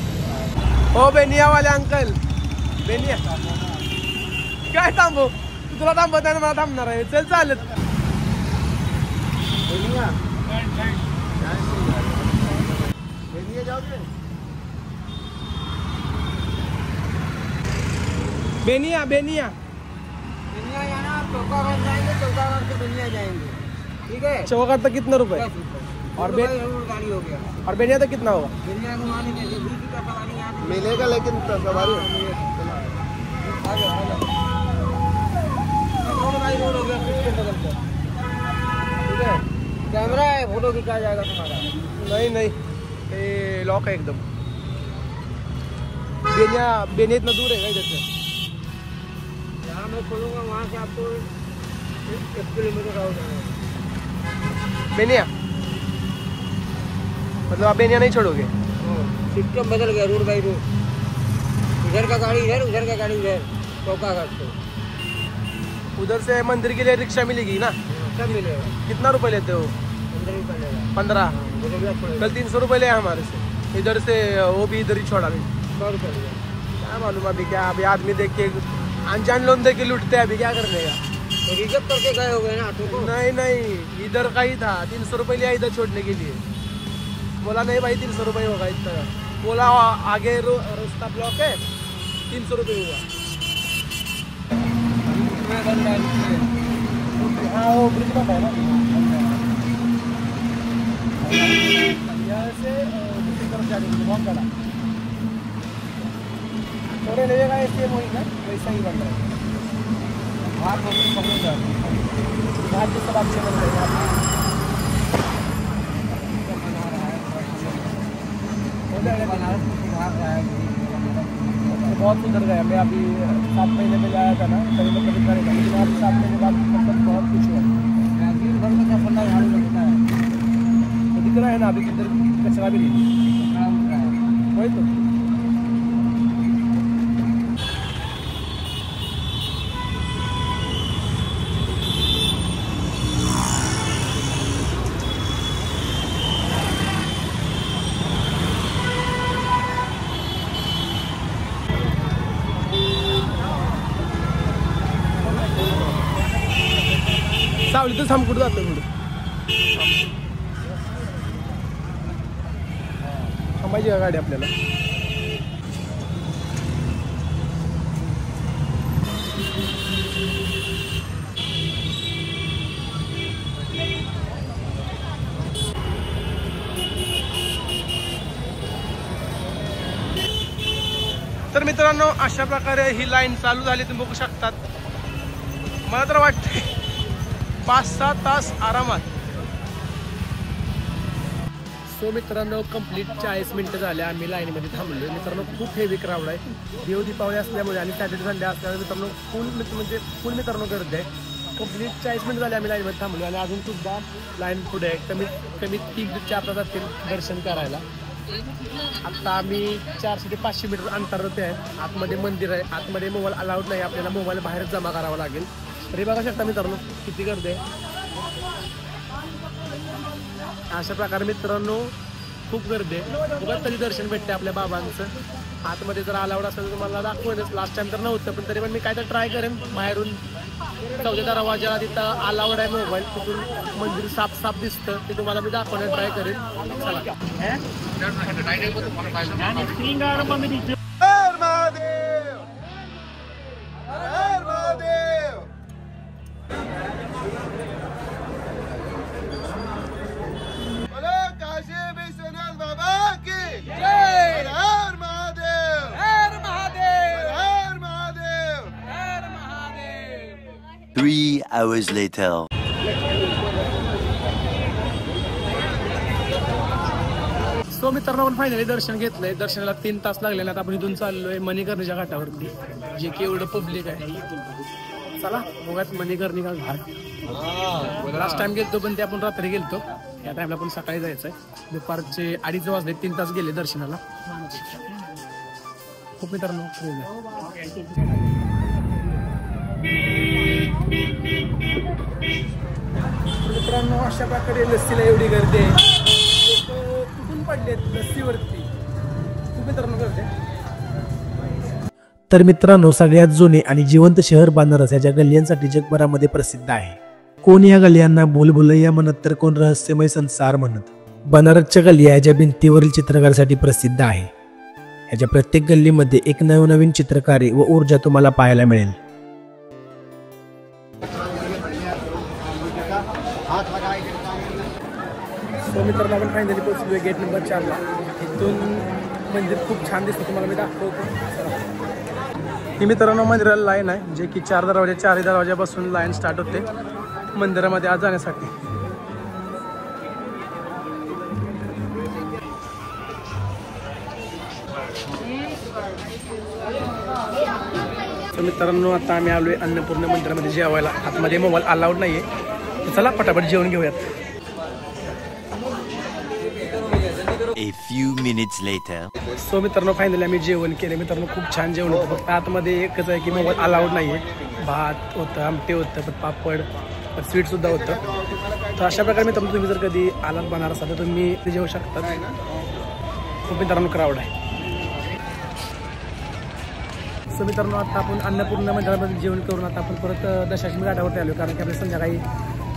A: हो बेनियावाले अंकल, बेनिया काय थांबू, तू तुला थांबत आहे मला थांबणार आहे. चल चालत. बेनिया बेनिया
D: चौकाघाट जाएंगे, चौकाघाट से बेनिया जाएंगे. ठीक है.
A: चौकाघाट तक कितना रुपए और
D: गाड़ी हो गया.
A: और बेनिया तक कितना होगा?
D: बेनिया घुमाने के लिए 20 का सवारी यहाँ पे
C: मिलेगा लेकिन सवारी
D: आ जाओ. रोड बाई रोड हो गया उसके बगल पे. ठीक है. कैमरा है, फोटो खिंचा जाएगा तुम्हारा.
A: नहीं नहीं ये लॉक है एकदम. बेनिया इतना दूर है इधर से.
D: यहाँ मैं खोलूँगा, वहाँ से आपको 1 किलोमीटर का हो जाएगा.
A: बेनिया मतलब आप बेनिया नहीं छोड़ोगे?
D: सिस्टम बदल गया, रोड बाई रोड. इधर का गाड़ी इधर, उधर का गाड़ी उधर. चौकाघाट से
A: उधर से मंदिर के लिए रिक्शा मिलेगी ना?
D: सब मिलेगा.
A: कितना रुपए लेते हो? 15. कल 300 रुपए ले हमारे से. इधर से वो भी इधर ही छोड़ा.
D: 100 रुपये लिया.
A: क्या मालूम अभी क्या, अभी आदमी देख के अनजान लोन दे के लुटते हैं. अभी क्या करने का?
D: रिजर्व करके गए हो गए ना ऑटो को.
A: नहीं नहीं इधर का ही था. 300 रुपए लिया इधर छोड़ने के लिए. बोला नहीं भाई 300 रुपये होगा इतना. बोला आगे रास्ता ब्लॉक है, 300 रुपये हुआ. हाँ वो ब्रिज बंद है ना. यहाँ से दूसरी तरफ जाने के लिए बहुत बड़ा थोड़े लगेगा. ऐसे वही ना वैसा ही बन रहा है. हाथ पकड़े हाथ के सब अच्छे बन रहे हैं. बहुत सुधर गया. मैं अभी 7 महीने पहले आया था ना, तभी मैं कभी करेगा, लेकिन आप 7 महीने बाद मतलब बहुत कुछ हुआ. दिन भर में क्या पन्ना झाड़ू लगता है तो दिख रहा है ना. अभी किधर कचरा भी नहीं. वही तो सावलीतच थांब. कुठं जातो पुढे थांबायची का गाडी आपल्याला? तर मित्रांनो अशा प्रकारे ही लाईन चालू झाली. तुम्ही बघू शकतात. मला तर वाटते 5-6 तास आरामात. सो मित्रांनो कंप्लीट 40 मिनिटं झाले आम्ही लाईनमध्ये थांबलो. मित्रांनो खूप हेवी क्राऊड आहे. देव दीपावली असल्यामुळे आणि सॅटर्डे संडे असल्यामुळे मित्रांनो फुल मित्रांनो गर्दी आहे. कंप्लीट 40 मिनिट झाले आम्ही लाईनमध्ये थांबलो आणि अजून सुद्धा लाईन पुढे आहे. कमीत 3-4 तास जातील दर्शन करायला. आत्ता आम्ही 400 ते 500 मीटर अंतरावरती आहे. आतमध्ये मंदिर आहे. आतमध्ये मोबाईल अलाउड नाही. आपल्याला मोबाईल बाहेरच जमा करावा लागेल. तरी बघा शकता मित्रांनो किती गर्दी आहे. अशा प्रकारे मित्रांनो खूप गर्दी आहे. बघा तरी दर्शन भेटते आपल्या बाबांचं. आतमध्ये जर अलाउड असेल तर तुम्हाला दाखवेनच. लास्ट टाइम तर नव्हतं, पण तरी पण मी काय तर ट्राय करेन. बाहेरून 4थ्या दरवाजाला तिथं अलाउड आहे मोबाईल. तिथून मंदिर साफ दिसतं. ते तुम्हाला मी दाखवण्यात ट्राय करेन. चला.
C: बाबा की जय. हर महादेव. हर महादेव. हर महादेव. हर महादेव.
F: 3 hours later.
A: सो मित्रांनो आपण फायनली दर्शन घेतलंय. दर्शनाला 3 तास लागले. आता आपण इथून चाललोय मणिकर्णीच्या घाटावरती, जे की एवढं पब्लिक आहे. चला बघात मणिकर्णिका घाट. लास्ट टाइम गेलतो पण ते आपण रात्री गेलतो. या टाइमला पण सकाळी जायचंय. दुपारचे 2:30 वाजले. 3 तास गेले दर्शनाला. खूप मित्रांनो मित्रांनो अशा प्रकारे लस्सीला एवढी गर्दी आहे. लोक कुठून पडलेत लस्सीवरती. खूप मित्रांनो गर्दी आहे. तर मित्रांनो, सगळ्यात जुने आणि जिवंत शहर बनारस याच्या गल्ल्यांसाठी जगभरामध्ये प्रसिद्ध आहे. कोण या गल्ल्यांना भूलभुलैया म्हणत तर कोण रहस्यमय संसार म्हणत. बनारसच्या गल्ल्या याच्या भिंतीवरील चित्रकारासाठी प्रसिद्ध आहे. याच्या प्रत्येक गल्लीमध्ये एक नवनवीन चित्रकारी व ऊर्जा तुम्हाला पाहायला मिळेल. मित्रांनो, आपण फायनली पोहोचलोय गेट नंबर 4ला. इथून मंदिर खूप छान दिसतं, तुम्हाला मी दाखवतो. ही मित्रांनो मंदिराला लाईन आहे, जे की 4 दरवाजापासून लाईन स्टार्ट होते मंदिरामध्ये आज जाण्यासाठी. मित्रांनो, आता आम्ही आलोय अन्नपूर्ण मंदिरामध्ये जेवायला. आतमध्ये मोबाईल अलाउड नाहीये, चला पटापट जेवण घेऊयात.
F: A few minutes later.
A: So मित्रांनो, फायनली आम्ही जेवण केले. मित्रांनो, खूप छान जेवण होतं. फक्त आतमध्ये एकच आहे की मोबाईल अलाउड नाहीये. भात होतं, आमटे होतं, पण पापड, स्वीटसुद्धा होतं. तर अशा प्रकारे मित्रांनो, तुम्ही जर कधी आलात बनारसला तर तुम्ही ते जेवू शकता. खूप मित्रांनो क्राऊड आहे. सो मित्रांनो, आता आपण अन्नपूर्ण मंदिरामध्ये जेवण करून आता आपण परत दशाश्वमेध घाटावरती आलो, कारण की आपल्याला संध्याकाळी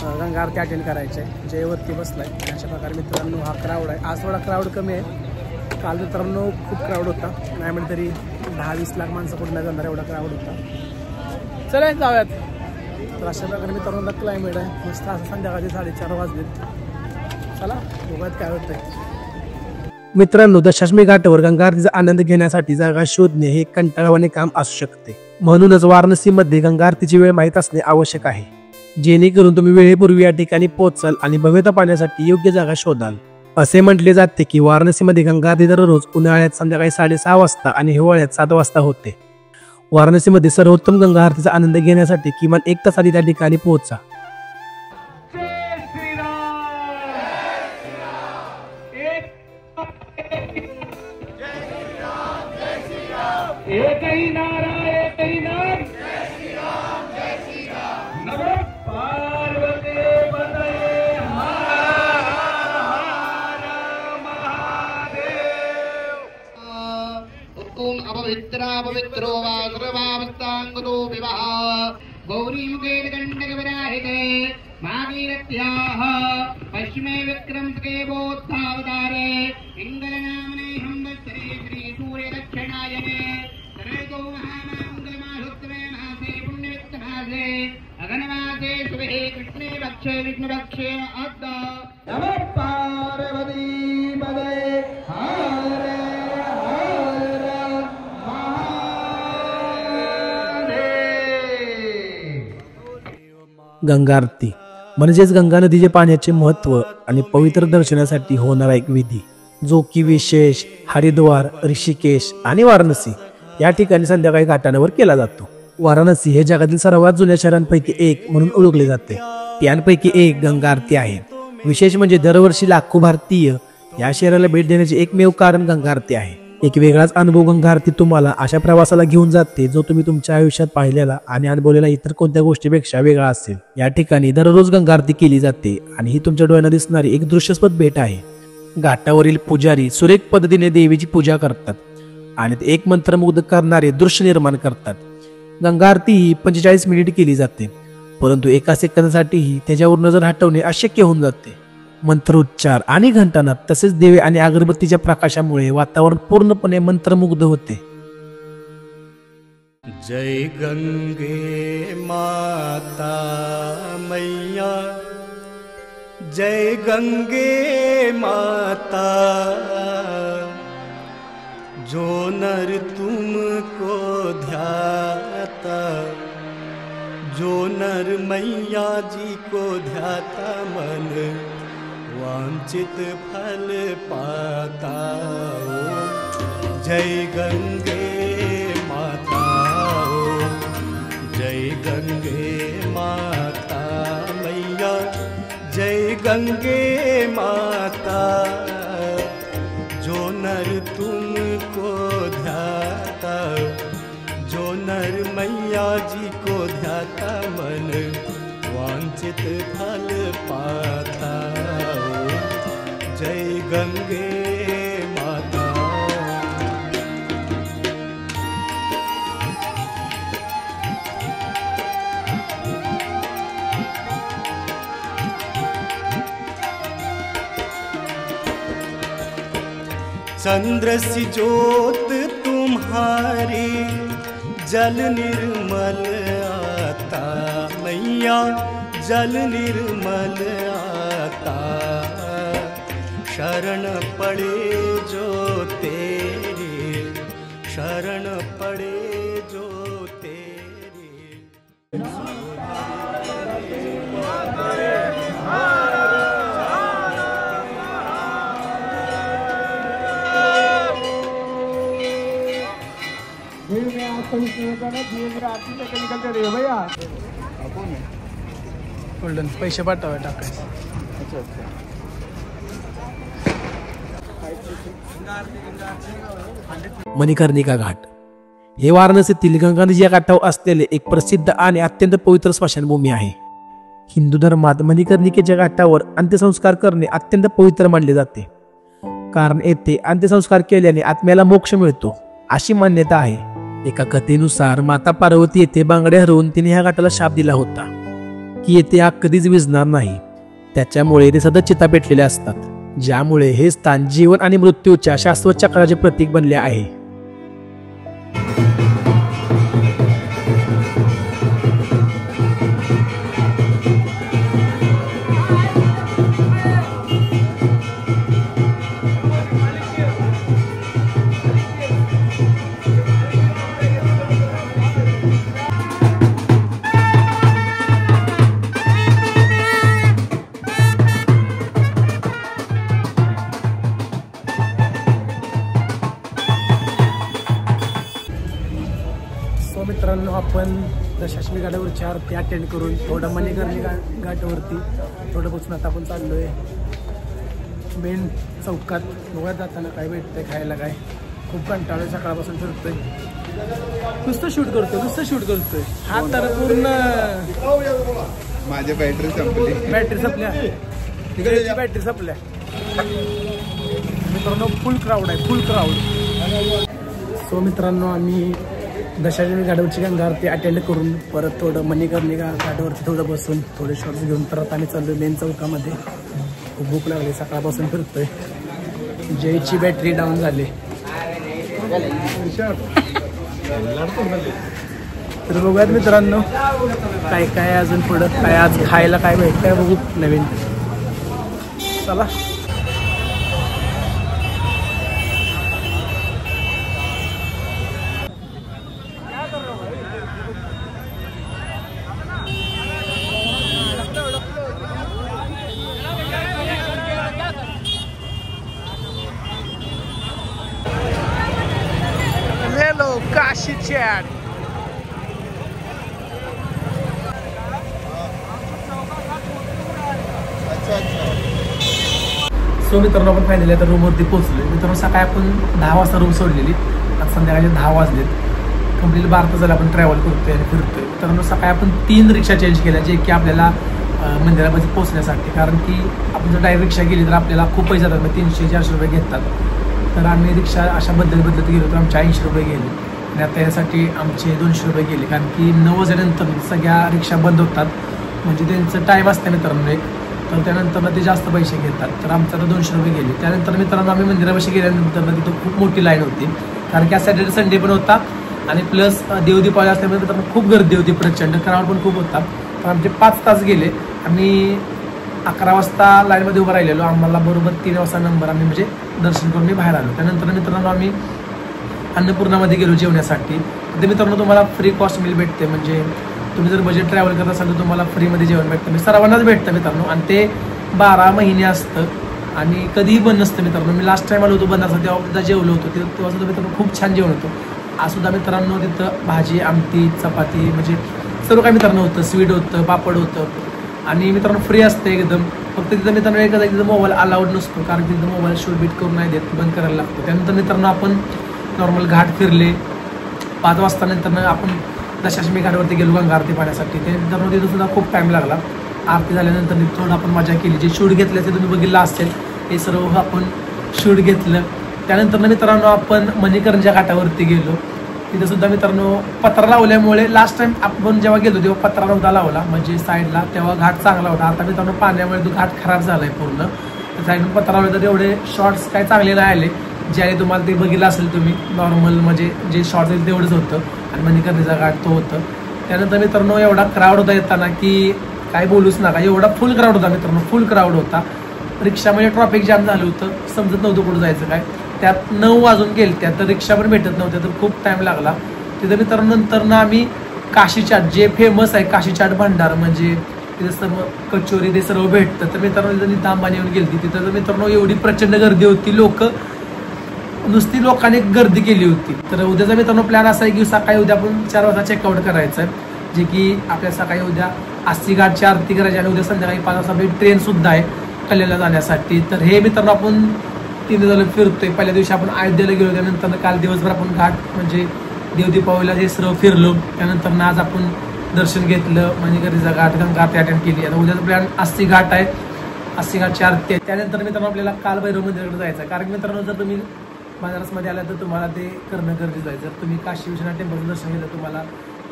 A: गंगा आरती अटेंड करायची आहे. जयवरती बसलाय. अशा प्रकारे मित्रांनो हा क्राऊड आहे. आज थोडा क्राऊड कमी आहे. काल मित्रांनो खूप क्राऊड होता, नाही म्हणजे तरी 10-20 लाख माणसं कुठल्या जाणार एवढा क्राऊड होता. चला जाऊयात. तर अशा प्रकारे मित्रांनो क्लायमेट आहे मस्त. असं संध्याकाळी 4:30 वाजलेत. चला बघूयात काय होतंय. मित्रांनो, दशाश्वमेध घाटावर गंगा आरतीचा आनंद घेण्यासाठी जागा शोधणे हे कंटाळवाणे काम असू शकते. म्हणूनच वाराणसीमध्ये गंगा आरतीची वेळ माहीत असणे आवश्यक आहे, जेणेकरून तुम्ही वेळेपूर्वी या ठिकाणी पोहोचाल आणि भव्यता पाहण्यासाठी योग्य जागा शोधाल. असे म्हटले जाते की वाराणसीमध्ये गंगा आरती दररोज उन्हाळ्यात संध्याकाळी 6:30 वाजता आणि हिवाळ्यात 7 वाजता होते. वाराणसीमध्ये सर्वोत्तम गंगा आरतीचा आनंद घेण्यासाठी किमान 1 तास आधी त्या ठिकाणी पोहोचा.
G: पवित्रो वा सर्वावस्थांगतो विवाह गौरी मुखे गंडकविराहिते भागीरथ्याः पश्चिमे विक्रमके बोधावतारे इंगलनामने हंवत्सरे श्री सूर्य दक्षिणायने सर्वेतो महामंगलमाहुत्तमे मासे पुण्यवित्तमासे अगनमासे शुभे कृष्णे पक्षे विष्णुपक्षे अद्द नमः पार्वती पदे हरे
A: गंगा आरती म्हणजेच गंगा नदीचे पाण्याचे महत्त्व आणि पवित्र दर्शनासाठी होणारा एक विधी, जो की विशेष हरिद्वार, ऋषिकेश आणि वाराणसी या ठिकाणी संध्याकाळी घाटांवर केला जातो. वाराणसी हे जगातील सर्वात जुन्या शहरांपैकी एक म्हणून ओळखले जाते. यांपैकी एक गंगा आरती आहे. विशेष म्हणजे दरवर्षी लाखो भारतीय या शहराला भेट देण्याचे एकमेव कारण गंगा आरती आहे. एक वेगळाच अनुभव गंगा आरती तुम्हाला अशा प्रवासाला घेऊन जाते जो तुम्ही तुमच्या आयुष्यात पाहिलेला आणि अनुभवलेला इतर कोणत्या गोष्टीपेक्षा वेगळा असेल. या ठिकाणी दररोज गंगा आरती केली जाते आणि ही तुमच्या डोळ्यांना दिसणारी एक दृश्यास्पद भेट आहे. घाटावरील पुजारी सुरेख पद्धतीने देवीची पूजा करतात आणि ते एक मंत्रमुग्ध करणारे दृश्य निर्माण करतात. गंगा आरती ही 45 मिनिट केली जाते, परंतु एका सेकंदासाठीही त्याच्यावर नजर हटवणे अशक्य होऊन जाते. मंत्रोच्चार आणि घंटानाद तसेच दिवे आणि अगरबत्तीच्या प्रकाशामुळे वातावरण पूर्णपणे मंत्रमुग्ध होते.
H: जय गंगे माता मैया, जय गंगे माता, जो नर तुमको ध्याता, जो नर मैया जी को ध्याता मन वांछित फल पाता. जय गंगे माता, जय गंगे माता मैया, जय गंगे माता, जो नर तुमको ध्याता, जो नर मैया जी को ध्याता मन वांछित फल पाता. जय गंगे माता. चंद्र सी ज्योत तुम्हारी जल निर्मल आता मैया जल निर्मल आता शरण पड़े जो तेरे शरण पड़े जो तेरे।
A: गोल्डन पैसे पाठवा टाकायचे। मणिकर्णिका घाट हे वाराणसीतील गंगा नदीच्या काठावर असलेले एक प्रसिद्ध आणि अत्यंत पवित्र स्मशानभूमी आहे। हिंदू धर्मात मणिकर्णिकेच्या घाटावर अंत्यसंस्कार करणे अत्यंत पवित्र मानले जाते, कारण येथे अंत्यसंस्कार केल्याने आत्म्याला मोक्ष मिळतो अशी मान्यता आहे। एका कथेनुसार माता पार्वती येथे बांगडे हरवून तिने ह्या घाटाला शाप दिला होता की येथे आग कधीच विझणार नाही, त्याच्यामुळे ते सतत चिता पेटलेले असतात, ज्यामुळे हे स्थान जीवन आणि मृत्यूच्या शाश्वत चक्राचे प्रतीक बनले आहे। मित्रांनो, आपण दशाश्वमेध घाटावरची आरती अटेंड करून थोडं मणिकर्णिका घाटावरती थोडं बसून आता आपण चाललोय मेन चौकात। बघा जाताना काय भेटतंय खायला, काय खूप कंटाळा सकाळपासून फिरतोय, नुसतं शूट करतोय हा तर पूर्ण
C: माझी बॅटरी संपल्या
A: मित्रांनो। फुल क्राऊड आहे। सो मित्रांनो, आम्ही दशाश्वमेध घाटावरची गंगा आरती अटेंड करून परत थोडं मणिकर्णिका घाटावरती थोडं बसून थोडे शॉर्ट्स घेऊन परत आम्ही चाललो मेन चौकामध्ये। खूप भूक लागली, सकाळपासून फिरतोय, जयची बॅटरी डाऊन झाली। तर बघूयात मित्रांनो काय काय अजून पुढं काय आज खायला काय भेटतंय बघू नवीन। चला काशी चॅट। सो मित्रांनो, आपण फायनली आता रूमवरती पोहोचलोय। मित्रांनो, सकाळी आपण 10 वाजता रूम सोडलेली, आता संध्याकाळचे 10 वाजलेत, कंप्लीट 12 तास झाला आपण ट्रॅव्हल करतोय आणि फिरतोय। मित्रांनो, सकाळी आपण 3 रिक्षा चेंज केल्या, जे की आपल्याला मंदिरामध्ये पोहोचण्यासाठी, कारण की आपण जर डायरेक्ट रिक्षा गेली तर आपल्याला खूप पैसे जातात, 300-400 रुपये घेतात। तर आम्ही रिक्षा अशा बदलत गेलो तर आमचे 80 रुपये गेले आणि आता यासाठी आमचे 200 रुपये गेले, कारण की 9 वाजल्यानंतर सगळ्या रिक्षा बंद होतात, म्हणजे त्यांचं टाईम असतं मित्रांनो एक, तर त्यानंतर ते जास्त पैसे घेतात। तर आमचं आता 200 रुपये गेले। त्यानंतर मित्रांनो, आम्ही मंदिरापाशी गेल्यानंतर तिथं खूप मोठी लाईन होती, कारण की आज सॅटर्डे संडे पण होता आणि प्लस देवदीपावली असल्यामुळे मित्रांनो खूप गर्दी होती, प्रचंड क्राऊड पण खूप होता। तर आमचे 5 तास गेले। आम्ही 11 वाजता लाईनमध्ये उभं राहिलेलो, आम्हाला बरोबर 3 वाजता नंबर, आम्ही म्हणजे दर्शन करून मी बाहेर आलो। त्यानंतर मित्रांनो आम्ही अन्नपूर्णामध्ये गेलो जेवण्यासाठी। ते मित्रांनो तुम्हाला फ्री कॉस्ट मिल भेटते, म्हणजे तुम्ही जर बजेट ट्रॅव्हल करत असाल तर तुम्हाला फ्रीमध्ये जेवण भेटतं, म्हणजे सर्वांनाच भेटतं मित्रांनो, आणि ते 12 महिने असतं आणि कधीही बंद नसतं मित्रांनो। मी लास्ट टाइम आलो होतो बंद असं, तेव्हा सुद्धा जेवलो होतो, तेव्हा सुद्धा मित्रांनो खूप छान जेवण होतं। आज सुद्धा मित्रांनो तिथं भाजी, आमटी, चपाती, म्हणजे सर्व काही मित्रांनो होतं, स्वीट होतं, पापड होतं आणि मित्रांनो फ्री असते एकदम। फक्त तिथं मित्रांनो एकदा तिथं मोबाईल अलाउड नसतो, कारण तिथं मोबाईल शूट बीट करून नाही देत, बंद करायला लागतो। त्यानंतर मित्रांनो आपण नॉर्मल घाट फिरले। 5 वाजता नंतर आपण दशाश्वमेध घाटावरती गेलो गंगा आरती पाहण्यासाठी। त्यानंतर तिथं सुद्धा खूप टाईम लागला। आरती झाल्यानंतर थोडं आपण मजा केली, जे शूट घेतलं ते तुम्ही बघितलं असेल, हे सर्व आपण शूट घेतलं। त्यानंतर मित्रांनो आपण मणिकर्णिका घाटावरती गेलो, तिथे सुद्धा मित्रांनो पत्रा लावल्यामुळे लास्ट टाइम आपण जेव्हा गेलो तेव्हा पत्रा नव्हता लावला, म्हणजे साईडला, तेव्हा घाट चांगला होता। आता मित्रांनो पाण्यामुळे तो घाट खराब झालाय पूर्ण, तर साईडून पत्रा लावला तर एवढे शॉर्ट्स काय चांगले नाही आले, ज्याने तुम्हाला ते बघितलं असेल तुम्ही नॉर्मल म्हणजे जे शॉर्ट तेवढंच होतं आणि मणिकर्णीचा घाट तो होतं. त्यानंतर मित्रांनो एवढा क्राऊड होता येताना की काय बोलूच नका, एवढा फुल क्राऊड होता मित्रांनो, फुल क्राऊड होता. रिक्षामध्ये ट्रॉफिक जाम झालं होतं, समजत नव्हतं कुठं जायचं काय. त्यात 9 वाजून गेले, त्यात तर रिक्षा पण भेटत नव्हत्या, तर खूप टाईम लागला तिथं मित्रांनो. नंतर ना आम्ही काशी चाट जे फेमस आहे काशी चाट भंडार म्हणजे तिथे सर्व कचोरी ते सर्व भेटतं. तर मित्रांनो तिथं नितांबाने येऊन गेली तिथं. तर मित्रांनो एवढी प्रचंड गर्दी होती, नुसती लोकांनी गर्दी केली होती. तर उद्याचा मित्रांनो प्लॅन असा आहे की सकाळी उद्या आपण 4 वाजता चेकआउट करायचं आहे, जे की आपल्या सकाळी उद्या आस्ती घाटची आरती करायची आणि उद्या संध्याकाळी 5 वाजता आपली ट्रेन सुद्धा आहे कल्याणला जाण्यासाठी. तर हे मित्रांनो आपण 3 दिवस फिरतोय. पहिल्या दिवशी आपण अयोध्येला गेलो, त्यानंतर काल दिवसभर आपण घाट म्हणजे देवदीपावलीला हे सर्व फिरलो. त्यानंतर आज आपण दर्शन घेतलं, मणिकर्णीचा घाट गंगा आरती अटेंड केली. आता उद्याचा प्लॅन आस्ती घाट आहे, आस्ती घाटची आरती आहे. त्यानंतर मित्रांनो आपल्याला कालभैरव मंदिराकडे जायचं आहे. कारण मित्रांनो जर तुम्ही बनारसमध्ये आला तर तुम्हाला ते करणं गरजेचं आहे. जर तुम्ही काशी विश्वनाथ टेम्पलचं दर्शन घेतलं तुम्हाला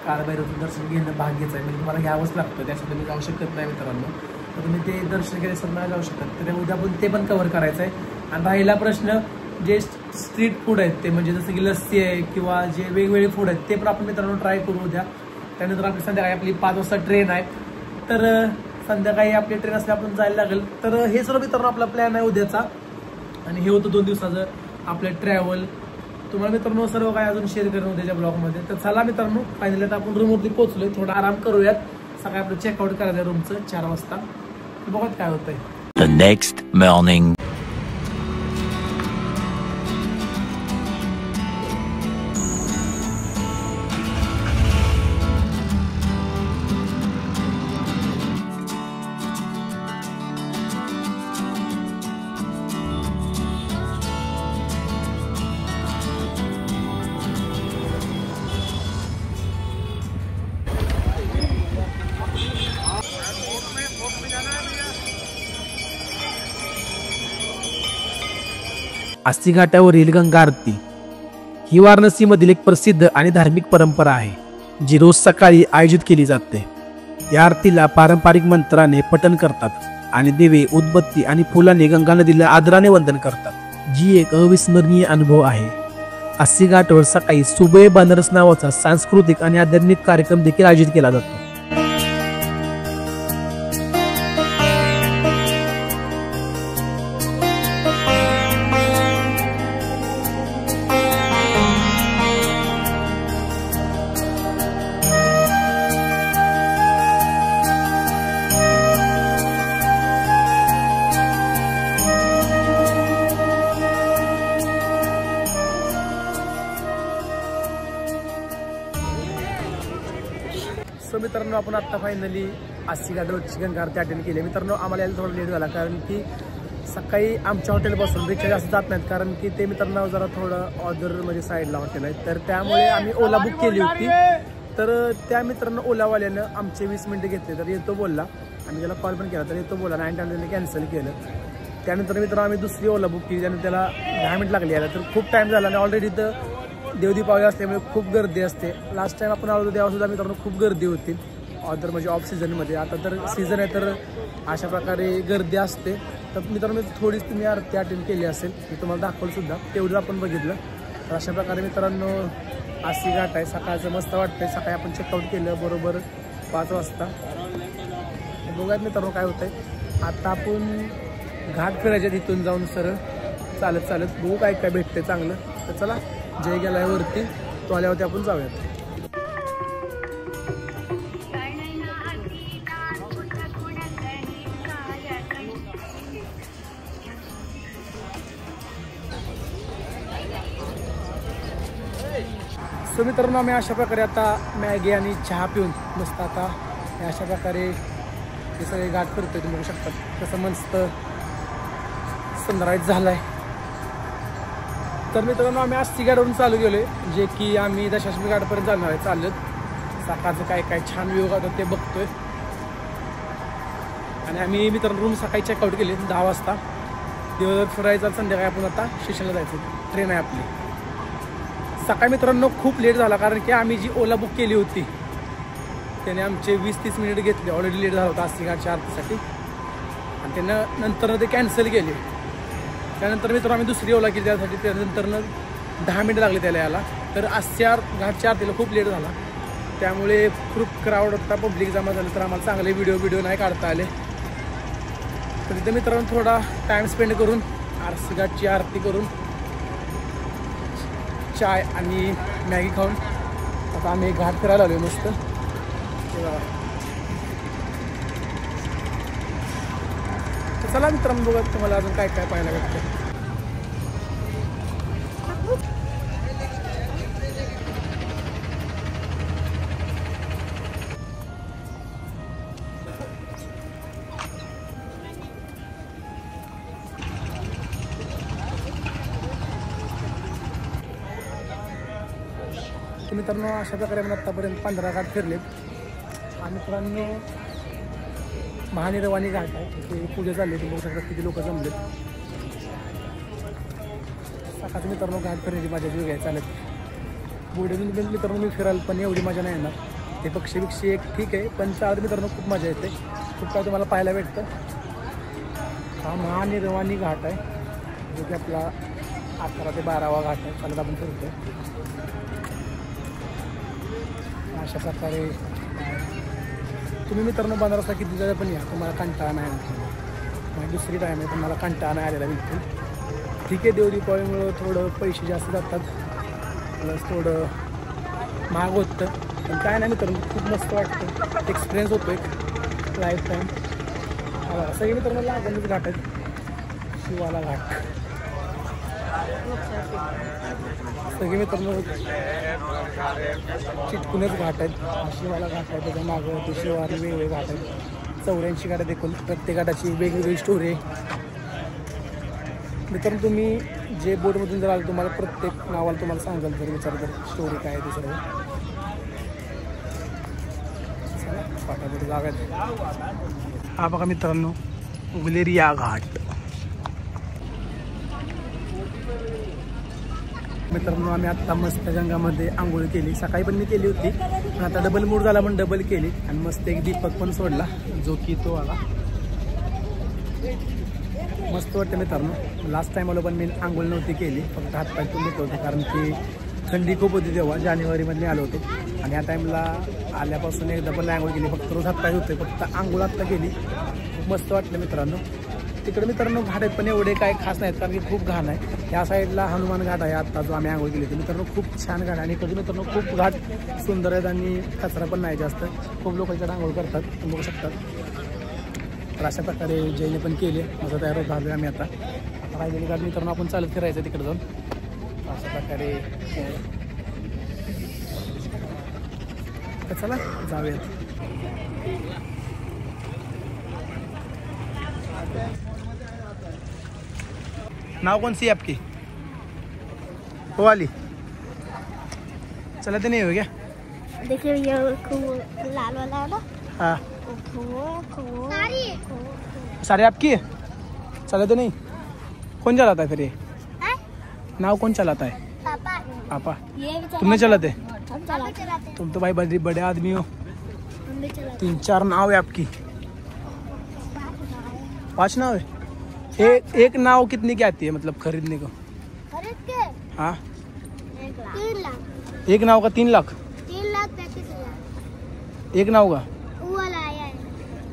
A: कालभैरवचं दर्शन घेणं भाग्याचं आहे, म्हणजे तुम्हाला घ्यावंच लागतं, त्यासाठी तुम्ही जाऊ शकत नाही मित्रांनो. तर तुम्ही ते दर्शन केल्यास नाही जाऊ शकत. तर उद्या पण ते पण कव्हर करायचं आहे. आणि राहिला प्रश्न जे स्ट्रीट फूड आहेत ते म्हणजे जसं की लस्सी आहे किंवा जे वेगवेगळे फूड आहेत ते पण आपण मित्रांनो ट्राय करू उद्या. त्यानंतर आपली संध्याकाळी आपली 5 वाजता ट्रेन आहे, तर संध्याकाळी आपली ट्रेन असल्या आपण जायला लागेल. तर हे सर्व मित्रांनो आपला प्लॅन आहे उद्याचा. आणि हे होतं 2 दिवसाचं आपलं ट्रॅव्हल. तुम्हाला मित्रांनो सर्व काय अजून शेअर करून उद्याच्या ब्लॉगमध्ये. तर चला मित्रांनो फायनली आता आपण रूमवरती पोहोचलोय, थोडा आराम करूयात. सकाळी आपलं चेकआउट करायचं रूमचं 4 वाजता. बघत काय होतंय.
F: The next morning.
A: आस्ती घाटावरील गंगा आरती ही वाराणसीमधील एक प्रसिद्ध आणि धार्मिक परंपरा आहे, जी रोज सकाळी आयोजित केली जाते. या आरतीला पारंपरिक मंत्राने पठण करतात आणि दिवे, उदबत्ती आणि फुलांनी गंगा नदीला आदराने वंदन करतात, जी एक अविस्मरणीय अनुभव आहे. आस्ती घाटावर सकाळी सुबह बनारस नावाचा सांस्कृतिक आणि आध्यात्मिक कार्यक्रम देखील आयोजित केला जातो. सो मित्रांनो आपण आत्ता फायनली आस्ती घाटावरची गंगा आरती अटेंड केली. मित्रांनो आम्हाला यायला थोडा लेट झाला, कारण की सकाळी आमच्या हॉटेलपासून रिक्षा जास्त जात नाहीत, कारण की ते मित्रांनो जरा थोडं ऑदर म्हणजे साईडला हॉटेल आहे. तर त्यामुळे आम्ही ओला बुक केली होती. तर त्या मित्रांनो ओलावाल्यानं आमचे 20 मिनिटं घेतले, तर येतो बोलला. आम्ही त्याला कॉल पण केला तर येतो बोला, नाही त्याने कॅन्सल केलं. त्यानंतर मित्रांनो आम्ही दुसरी ओला बुक केली, त्यानंतर त्याला 10 मिनिट लागली यायला. तर खूप टाईम झाला आणि ऑलरेडी तर देवदीपावली असल्यामुळे खूप गर्दी असते. लास्ट टाइम आपण आलो तेव्हा सुद्धा मित्रांनो खूप गर्दी होती, ऑदर म्हणजे ऑफ सीझनमध्ये. आता तर सीझन आहे तर अशा प्रकारे गर्दी असते. तर मित्रांनो थोडीच तुम्ही आरती अटेंड केली असेल, मी तुम्हाला दाखवलं सुद्धा, तेवढंच आपण बघितलं. तर अशा प्रकारे मित्रांनो आस्ती घाट आहे. सकाळचं मस्त वाटतंय. सकाळी आपण चेकआउट केलं बरोबर 5 वाजता. बघूयात मित्रांनो काय होतंय. आता आपण घाट फिरायच्या तिथून जाऊन सरळ चालत चालत बघू काय काय भेटते चांगलं. तर चला जय गेलाय वरती, तो आल्यावरती आपण जाऊयात. सो मित्रांनो आम्ही अशा प्रकारे आता मॅगी आणि चहा पिऊन मस्त आता अशा प्रकारे हे सगळे घाट फिरतोय. तुम्ही बघू शकता कसं मस्त सनराईज झालाय. तर मित्रांनो आम्ही आस्ती घाटावरून चालू गेलोय, जे की आम्ही दशाश्वमेध घाटपर्यंत जाणार आहे चालत. सकाळचं काय काय छान व्ह्यू होता ते बघतोय. आणि आम्ही मित्रांनो रूम सकाळी चेकआउट केले 10 वाजता. दिवसभर फिरायचं, संध्याकाळी आपण आता स्टेशनला जायचं, ट्रेन आहे आपली. सकाळी मित्रांनो खूप लेट झाला, कारण की आम्ही जी ओला बुक केली होती त्याने आमचे 20-30 मिनिट घेतले. ऑलरेडी लेट झाला होता आस्ती घाटच्या आरतीसाठी आणि त्यानं नंतर ते कॅन्सल केले. त्यानंतर मित्रांनो आम्ही दुसरी ओला केली त्यासाठी. त्यानंतर 10 मिनिटं लागली त्याला यायला. तर आज घाटच्या आरतीला खूप लेट झाला, त्यामुळे खूप क्राऊड होता, पब्लिक जमा झालं, तर आम्हाला चांगले व्हिडिओ नाही काढता आले. तर तिथे मित्रांनो थोडा टाईम स्पेंड करून आरसी घाटची आरती करून चाय आणि मॅगी खाऊन आता आम्ही घाट फिरायला आलो मस्त. तर चला मित्रांनो बघा तुम्हाला अजून काय काय पाहायला भेटतं. मित्रांनो अशा प्रकारे आपण आत्तापर्यंत 15 घाट फिरलेत. आणि मित्रांनो महानिर्वाणी घाट आहे, तिथे पूजा चालली, तुम्ही बघू शकता किती लोक जमलेत. सकाळचं मित्रांनो घाट फिरण्याची मजा वेगळी आहे चालत. बुडेून मित्रांनो मी फिरायला पण एवढी मजा नाही येणार. ते पक्षी एक ठीक आहे, पण चालत मित्रांनो खूप मजा येते, खूप काय तुम्हाला पाहायला भेटतं. हा महानिर्वाणी घाट आहे जो की आपला 11 ते 12वा घाट आहे. चालत आपण फिरतो अशा प्रकारे. तुम्ही मित्रांनो बनारसला किती जरा पण या, तुम्हाला कंटाळा नाही माझी दुसरी टाईम आहे, पण मला कंटाळा नाही आलेला बिलकुल. ठीक आहे, देव दीपावलीमुळं थोडं पैसे जास्त जातात, प्लस थोडं महाग होतं, पण काय नाही मित्रांनो खूप मस्त वाटतं, एक्सपिरियन्स होतो एक लाईफ टाईम. सगळे मित्रांनो लागूनच घाट आहेत, शिवाला घाट सगळे मित्रांनो चिटकूनच घाट आहेत. शिवाला घाट आहे, त्याच्या मागं ते शिवार वेगवेगळे घाट आहेत. 84 घाट देखील, प्रत्येक घाटाची वेगवेगळी स्टोरी आहे. मित्रांनो तुम्ही जे बोटमधून जर आलं तुम्हाला प्रत्येक नावाला तुम्हाला सांगाल जर विचार तर स्टोरी काय आहे ते सर्व. पाठापोटी जागा आहे. हा बघा मित्रांनो उगलेरिया घाट. मित्रांनो आम्ही आत्ता मस्त गंगामध्ये आंघोळ केली, सकाळी पण मी केली होती, पण आता डबल मूड झाला म्हणून डबल केली. आणि मस्त एक दीपक पण सोडला जो की तो आला, मस्त वाटतं मित्रांनो. लास्ट टाईमला पण मी आंघोळ नव्हती केली, फक्त हातपाय पण घेत होते, कारण की थंडी खूप होती तेव्हा, जानेवारीमध्ये आलो होतो. आणि या टाईमला आल्यापासून एकदा पण आंघोळ केली, फक्त रोज हातपाय होते, फक्त आंघोळ आत्ता केली. खूप मस्त वाटलं मित्रांनो. तिकडे मित्रांनो घाट आहेत पण एवढे काय खास नाहीत, कारण की खूप घाण आहे. या साईडला हनुमान घाट आहे, आत्ता जो आम्ही आंघोळ केली होती मित्रांनो, खूप छान घाट आहे. आणि इकडे मित्रांनो खूप घाट सुंदर आहेत आणि कचरा पण नाही जास्त, खूप लोक इकडे आंघोळ करतात, तुम्ही बघू शकतात. तर अशा प्रकारे जैने पण केले, माझं तयार झालो आम्ही आता राहिलेली घाट मित्रांनो आपण चालत फिरायचं तिकडे जाऊन. अशा प्रकारे तर चला जाऊयात. नाव कौन सी है आपकी? वो वाली चलाते नहीं हो क्या?
I: देखिए ये लाल वाला है ना,
A: हाँ सारे आपकी है, चलाते नहीं? कौन चलाता है फिर ये? नाव कौन चलाता है?
I: पापा।
A: पापा
I: ये भी
A: तुमने चलाते?
I: हम चलाते।
A: तुम तो भाई बड़े बड़े आदमी हो,
I: हम भी चलाते।
A: 3-4 नाव है आपकी? 5 नाव है? एक नाव कितने की आती है मतलब खरीदने को?
I: खरीद के
A: हाँ
I: 3 लाख।
A: एक नाव का 3 लाख?
I: 3,35,000
A: एक नाव का?
I: वो वाला आया है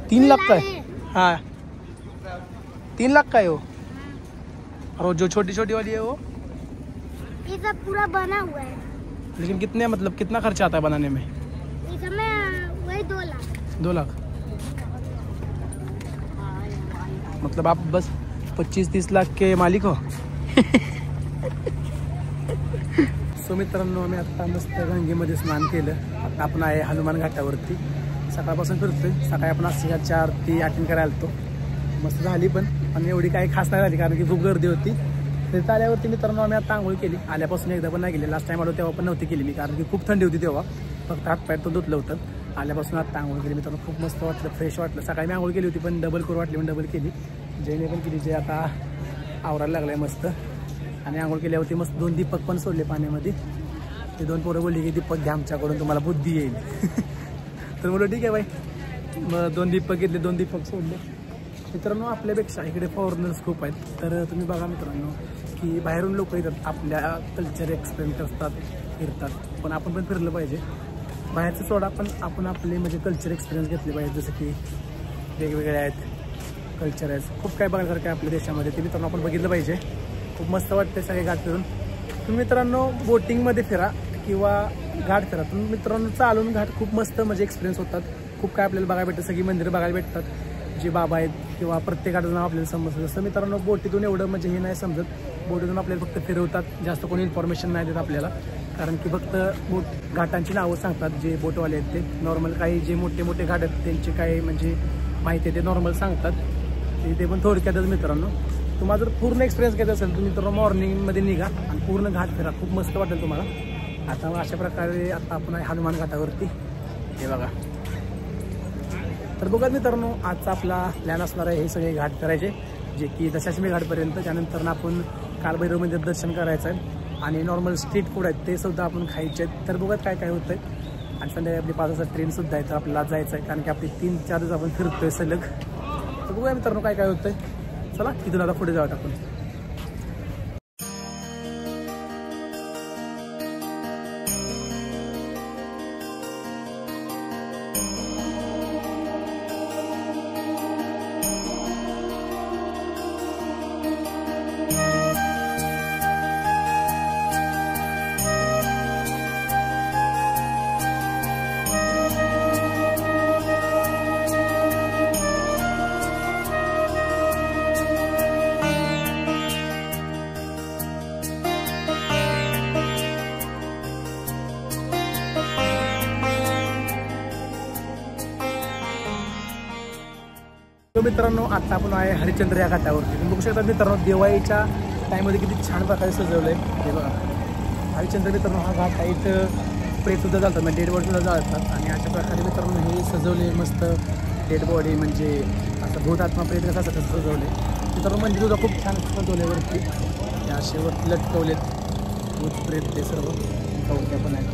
A: 3 लाख का है? हाँ 3 लाख का है वो। और वो जो छोटी छोटी वाली है वो?
I: ये सब पूरा बना हुआ है।
A: लेकिन कितने मतलब कितना खर्चा आता है बनाने में?
I: इसमें वही 2 लाख।
A: 2 लाख मतलब आप बस 25-30 लाख के मालिक हो. सो मित्रांनो आम्ही आता मस्त गंगेमध्ये स्नान केलं. आता आपण आहे हनुमान घाटावरती, सकाळपासून फिरतोय. सकाळी आपण आरसी घाटच्या आरती अटेंड करायला आलतो, मस्त झाली पण एवढी काही खास नाही झाली, कारण की खूप गर्दी होती. तिथं आल्यावरती मित्रांनो आम्ही आता आंघोळ केली. आल्यापासून एकदा पण नाही गेली, लास्ट टाइम आलो तेव्हा पण नव्हती केली मी, कारण की खूप थंडी होती तेव्हा, फक्त हातपाय तो धुतलं होतं. आल्यापासून आता आंघोळ केली मित्रांनो, खूप मस्त वाटलं, फ्रेश वाटलं. सकाळी मी आंघोळ केली होती पण डबल करू वाटली, पण डबल केली. जयने पण केली, जे आता आवरायला लागलं आहे मस्त. आणि आंघोळ केल्यावरती मस्त 2 दीपक पण सोडले पाण्यामध्ये. ते 2 पोरं बोलली की दीपक घ्या आमच्याकडून, तुम्हाला बुद्धी येईल. तर बोललो ठीक आहे बाई, मग 2 दीपक घेतले, 2 दीपक सोडले. मित्रांनो आपल्यापेक्षा इकडे फॉरेनर्स खूप आहेत. तर तुम्ही बघा मित्रांनो की बाहेरून लोक येतात आपल्या कल्चर एक्सप्लेन करतात फिरतात, पण आपण पण फिरलं पाहिजे. बाहेरचं सोडा पण आपण आपले म्हणजे कल्चर एक्सपिरियन्स घेतले पाहिजे. जसं की वेगवेगळे आहेत कल्चर आहेत, खूप काय बघण्यासारखं आहे आपल्या देशामध्ये, ते मित्रांनो आपण बघितलं पाहिजे. खूप मस्त वाटते सगळे घाट फिरून. तुम्ही मित्रांनो बोटिंगमध्ये फिरा किंवा घाट फिरा, तुम्ही मित्रांनो चालून घाट खूप मस्त म्हणजे एक्सपिरियन्स होतात. खूप काय आपल्याला बघायला भेटतं, सगळी मंदिरं बघायला भेटतात जे बाबा आहेत किंवा प्रत्येकाचं नाव आपल्याला समजतं. जसं मित्रांनो बोटीतून एवढं म्हणजे हे नाही समजत, बोटीतून आपल्याला फक्त फिरवतात, जास्त कोणी इन्फॉर्मेशन नाही देत आपल्याला. कारण की फक्त बोट घाटांची नावं सांगतात जे बोटवाले आहेत ते. नॉर्मल काही जे मोठे मोठे घाट आहेत त्यांचे काही म्हणजे माहिती आहे ते नॉर्मल सांगतात, ते पण थोडक्यातच. मित्रांनो तुम्हाला जर पूर्ण एक्सपिरियन्स घ्यायचा असेल तुम्ही मित्रांनो मॉर्निंगमध्ये निघा आणि पूर्ण घाट फिरा, खूप मस्त वाटेल तुम्हाला. आता अशा प्रकारे आता आपण आहे हनुमान घाटावरती, हे बघा. तर बघा मित्रांनो आजचा आपला प्लॅन असणार आहे हे सगळे घाट करायचे, जे की दशाश्वमेध घाटपर्यंत. त्यानंतर आपण कालभैरव मंदिर दर्शन करायचं आहे आणि नॉर्मल स्ट्रीट फूड आहेत ते सुद्धा आपण खायचे आहेत. तर बघा काय काय होतं आहे. आणि संध्याकाळी आपली 5 वाजता ट्रेनसुद्धा आहे, तर आपल्याला जायचं आहे कारण की आपली 3-4 दिवस आपण फिरतोय सलग. तर बघूया मित्रांनो काय काय होतं आहे. चला तिथून आता पुढे जाऊयात आपण. मित्रांनो आता आपण आहे हरिश्चंद्र या घाटावरती. तुम्ही बघू शकता मित्रांनो दिवाळीच्या टाईममध्ये किती छान प्रकारे सजवलं आहे हे बघा. हरिश्चंद्र मित्रांनो हा घाट आहे, इथं प्रेतसुद्धा चालतात म्हणजे डेड बॉडीसुद्धा जातात. आणि अशा प्रकारे मित्रांनो हे सजवले मस्त डेड बॉडी म्हणजे असं भूत आत्मा प्रेत कसं असं सजवले. मित्रांनो मंदिरसुद्धा खूप छान सजवल्यावरती ते असे वरती लटकवलेत भूत प्रेत ते सर्व कवट्या पण आहेत.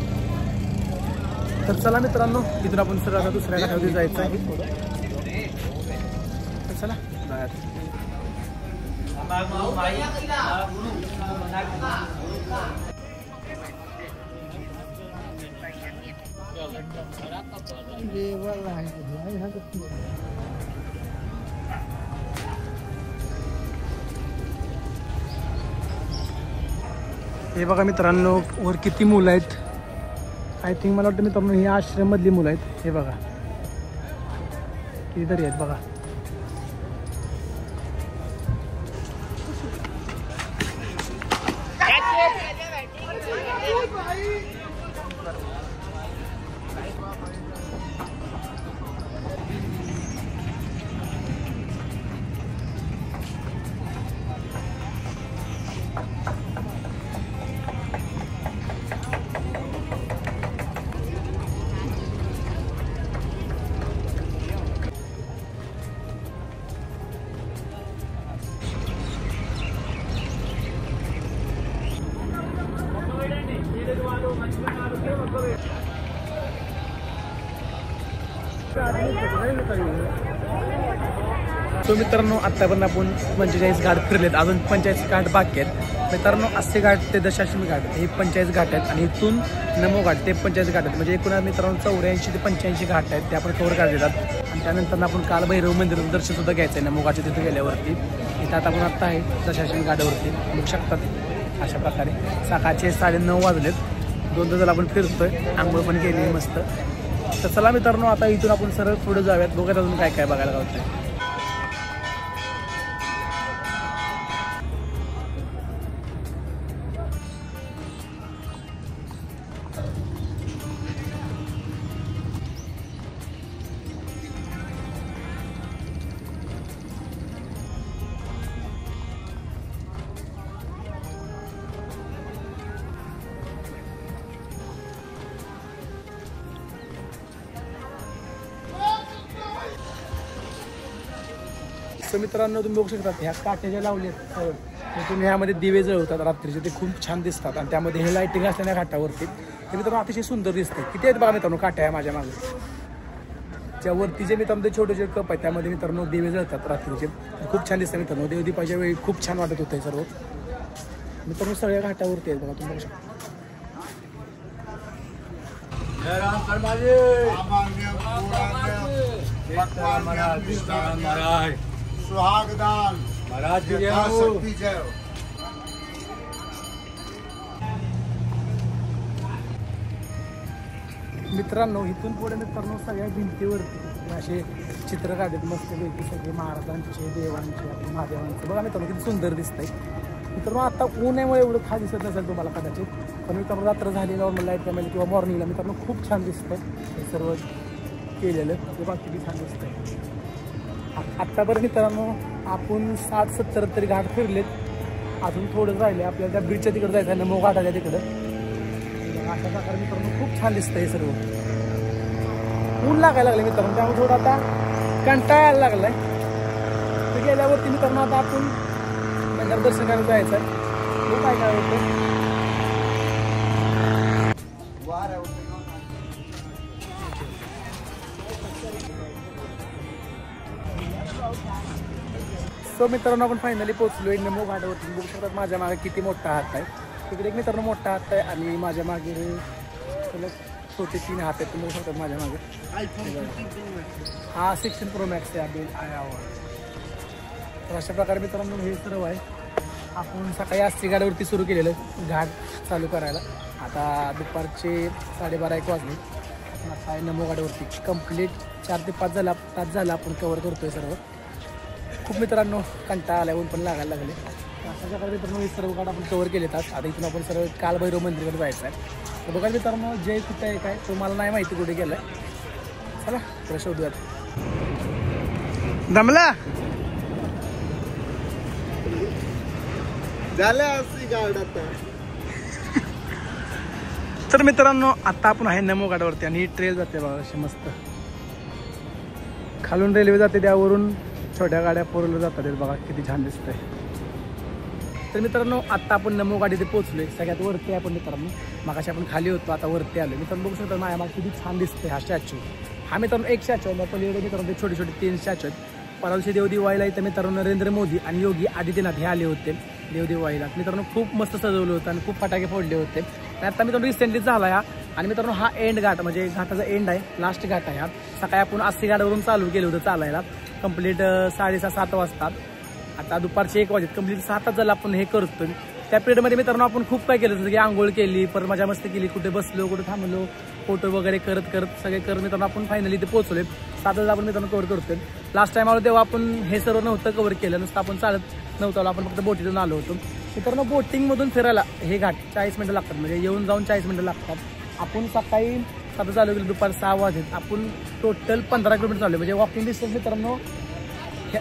A: तर चला मित्रांनो इथून आपण सगळं आता दुसऱ्या घाटावरती जायचं आहे. चला हे बघा मित्रांनो वर किती मुलं आहेत. आय थिंक मला वाटतं मित्रांनो ही आश्रम मधली मुलं आहेत. हे बघा किती तरी आहेत बघा. तो मित्रांनो आत्तापर्यंत आपण 45 घाट फिरलेत, अजून 45 घाट बाकी आहेत. मित्रांनो असे घाट ते दशाश्वमेध घाट हे 45 घाट आहेत आणि इथून नमो घाट ते 45 घाट आहेत. म्हणजे एकूण मित्रांनो 84 ते 85 घाट आहेत ते आपण कव्हर करतात. आणि त्यानंतर आपण कालभैरव मंदिराचं दर्शनसुद्धा घ्यायचं आहे नमो घाटच्या तिथे गेल्यावरती. इथं आता आपण आत्ता आहे दशाश्वमेध घाटावरती बघू शकतात. अशा प्रकारे सकाळचे 9:30 वाजलेत. 2 तास आपण फिरतोय, आंघोळ पण केली मस्त. तर चला मित्रांनो आता इथून आपण सरळ पुढे जाऊयात, बघूयात अजून काय काय बघायला गावतंय. तर मित्रांनो तुम्ही बघू शकता ह्या काट्या ज्या लावल्यात त्यातून ह्यामध्ये दिवे जळवतात रात्रीचे, ते खूप छान दिसतात. आणि त्यामध्ये हे लाईटिंग असल्याने घाटावरती ते मित्रांनो अतिशय सुंदर दिसते. किती आहेत बघा मित्रांनो काट्या आहे माझ्या मागे. ज्या वरती जे मित्रांनो ते छोटे छोटे कप आहेत त्यामध्ये मित्रांनो दिवे जळतात रात्रीचे, खूप छान दिसतं मित्रांनो. देवदीपाच्या वेळी खूप छान वाटत होतं सर्व मित्रांनो. सगळ्या घाटावरती आहेत बघा तुम्ही बघू शकता.
C: सुहागदान महाराज की जय.
A: मित्रांनो इथून पुढे मित्रांनो सगळ्या भिंतीवरती असे चित्र काढत मस्तपैकी सगळे महाराजांचे, देवांचे, आपल्या महादेवांचे. बघा मित्रांनो किती सुंदर दिसतंय मित्रांनो. आता ऊन्हामुळे एवढं खास दिसत नसेल तुम्हाला कदाचित, पण मित्रांनो रात्र झाली नॉर्मल लाईट कमेल किंवा मॉर्निंगला मित्रांनो खूप छान दिसतंय हे सर्व केलेलं. ते बाकी छान दिसतंय. आत्तापर्यंत मित्रांनो आपण 60-70 तरी घाट फिरलेत. अजून थोडं राहिले आपल्याला त्या ब्रिजच्या तिकडे जायचं आहे, नमो घाटाच्या तिकडं. अशा प्रकारे मित्रांनो खूप छान दिसतंय सर्व. ऊन लागायला लागले मित्रांनो, त्यामुळे थोडं आता कंटाळायला लागलाय. तर गेल्यावरती मित्रांनो आता आपण दर्शन करायला जायचं आहे. तो काय काय होतं सो मित्रांनो आपण फायनली पोहोचलोय नमो घाटावरती. बघू शकतात माझ्या मागे किती मोठा हात आहे. तिकडे एक मित्रांनो मोठा हात आहे आणि माझ्या मागे छोटे 3 हात आहेत. तुम्ही बघू शकतात माझ्या मागे. हा 16 Pro Max आहे आयावर. तर अशा प्रकारे मित्रांनो हे सर्व आहे. आपण सकाळी आस्ती गाड्यावरती सुरू केलेलं घाट चालू करायला. आता दुपारचे 12:30-1 वाजले. आपण आता नमो घाटावरती कंप्लीट 4 ते 5 तास झाला आपण कवर करतोय सर्व. खूप मित्रांनो कंटाळा आला, ऊन पण लागायला लागले. अशा प्रकारे मित्रांनो हे सर्व घाट आपण कवर केले आहेत. आता इथून आपण सर्व कालभैरव मंदिराकडे जायचं आहे. तर बघा मित्रांनो जय कुठे आहे काय तो मला नाही माहिती कुठे गेलाय. चला तर शोधूयात. दमला तर मित्रांनो आता आपण आहे नमो घाटावरती आणि ही ट्रेन जाते बघा अशी मस्त. खालून रेल्वे जाते, त्यावरून छोट्या गाड्या फोरला जातात बघा किती छान दिसतंय. तर मित्रांनो आता आपण नमो घाट इथे पोहोचलोय. सगळ्यात वरती आपण मित्रांनो मागाशी आपण खाली होतो, आता वरती आलो. मित्रांनो बघू शकता माझ्या मागे किती छान दिसतंय हा स्टॅच्यू. हा मित्रांनो एक स्टॅच्यू आहे. पलीकडे मित्रांनो छोटे छोटे 3 स्टॅच्यू आहेत. परवाशी देवदिवाळीला इथं मित्रांनो नरेंद्र मोदी आणि योगी आदित्यनाथ हे आले होते देवदिवाळीला. मित्रांनो खूप मस्त सजवलं होतं आणि खूप फटाके फोडले होते. आणि आता मित्रांनो रिसेंटली झाला हा. आणि मित्रांनो हा एंड घाट म्हणजे घाटाचा एंड आहे, लास्ट घाट आहे हा. सकाळी आपण आस्ती घाटावरून चालू केलं होतं चालायला कंप्लीट 6:30-7 वाजता. आता दुपारचे 1 वाजता कंप्लीट 7 तास झाला आपण हे करतोय. त्या पिरियडमध्ये मित्रांनो आपण खूप काय केलं, जसं की आंघोळ केली, परत मजा मस्ती केली, कुठे बसलो, कुठे थांबलो, फोटो वगैरे करत सगळे करत मित्रांनो आपण फायनली इथे पोहोचलोय. 7 तास आपण मित्रांनो कव्हर करतोय. लास्ट टाइम आलो तेव्हा आपण हे सर्व नव्हतं कव्हर केलं, नुसतं आपण चालत नव्हतं, आपण फक्त बोटीतून आलो होतो. मित्रांनो बोटिंगमधून फिरायला हे घाट 40 मिनिटं लागतात, म्हणजे येऊन जाऊन 40 मिनिटं लागतात. आपण सकाळी 7 चालू केलं, दुपार 6 वाजता आपण टोटल 15 किलोमीटर चालू, म्हणजे वॉकिंग डिस्टन्स मित्रांनो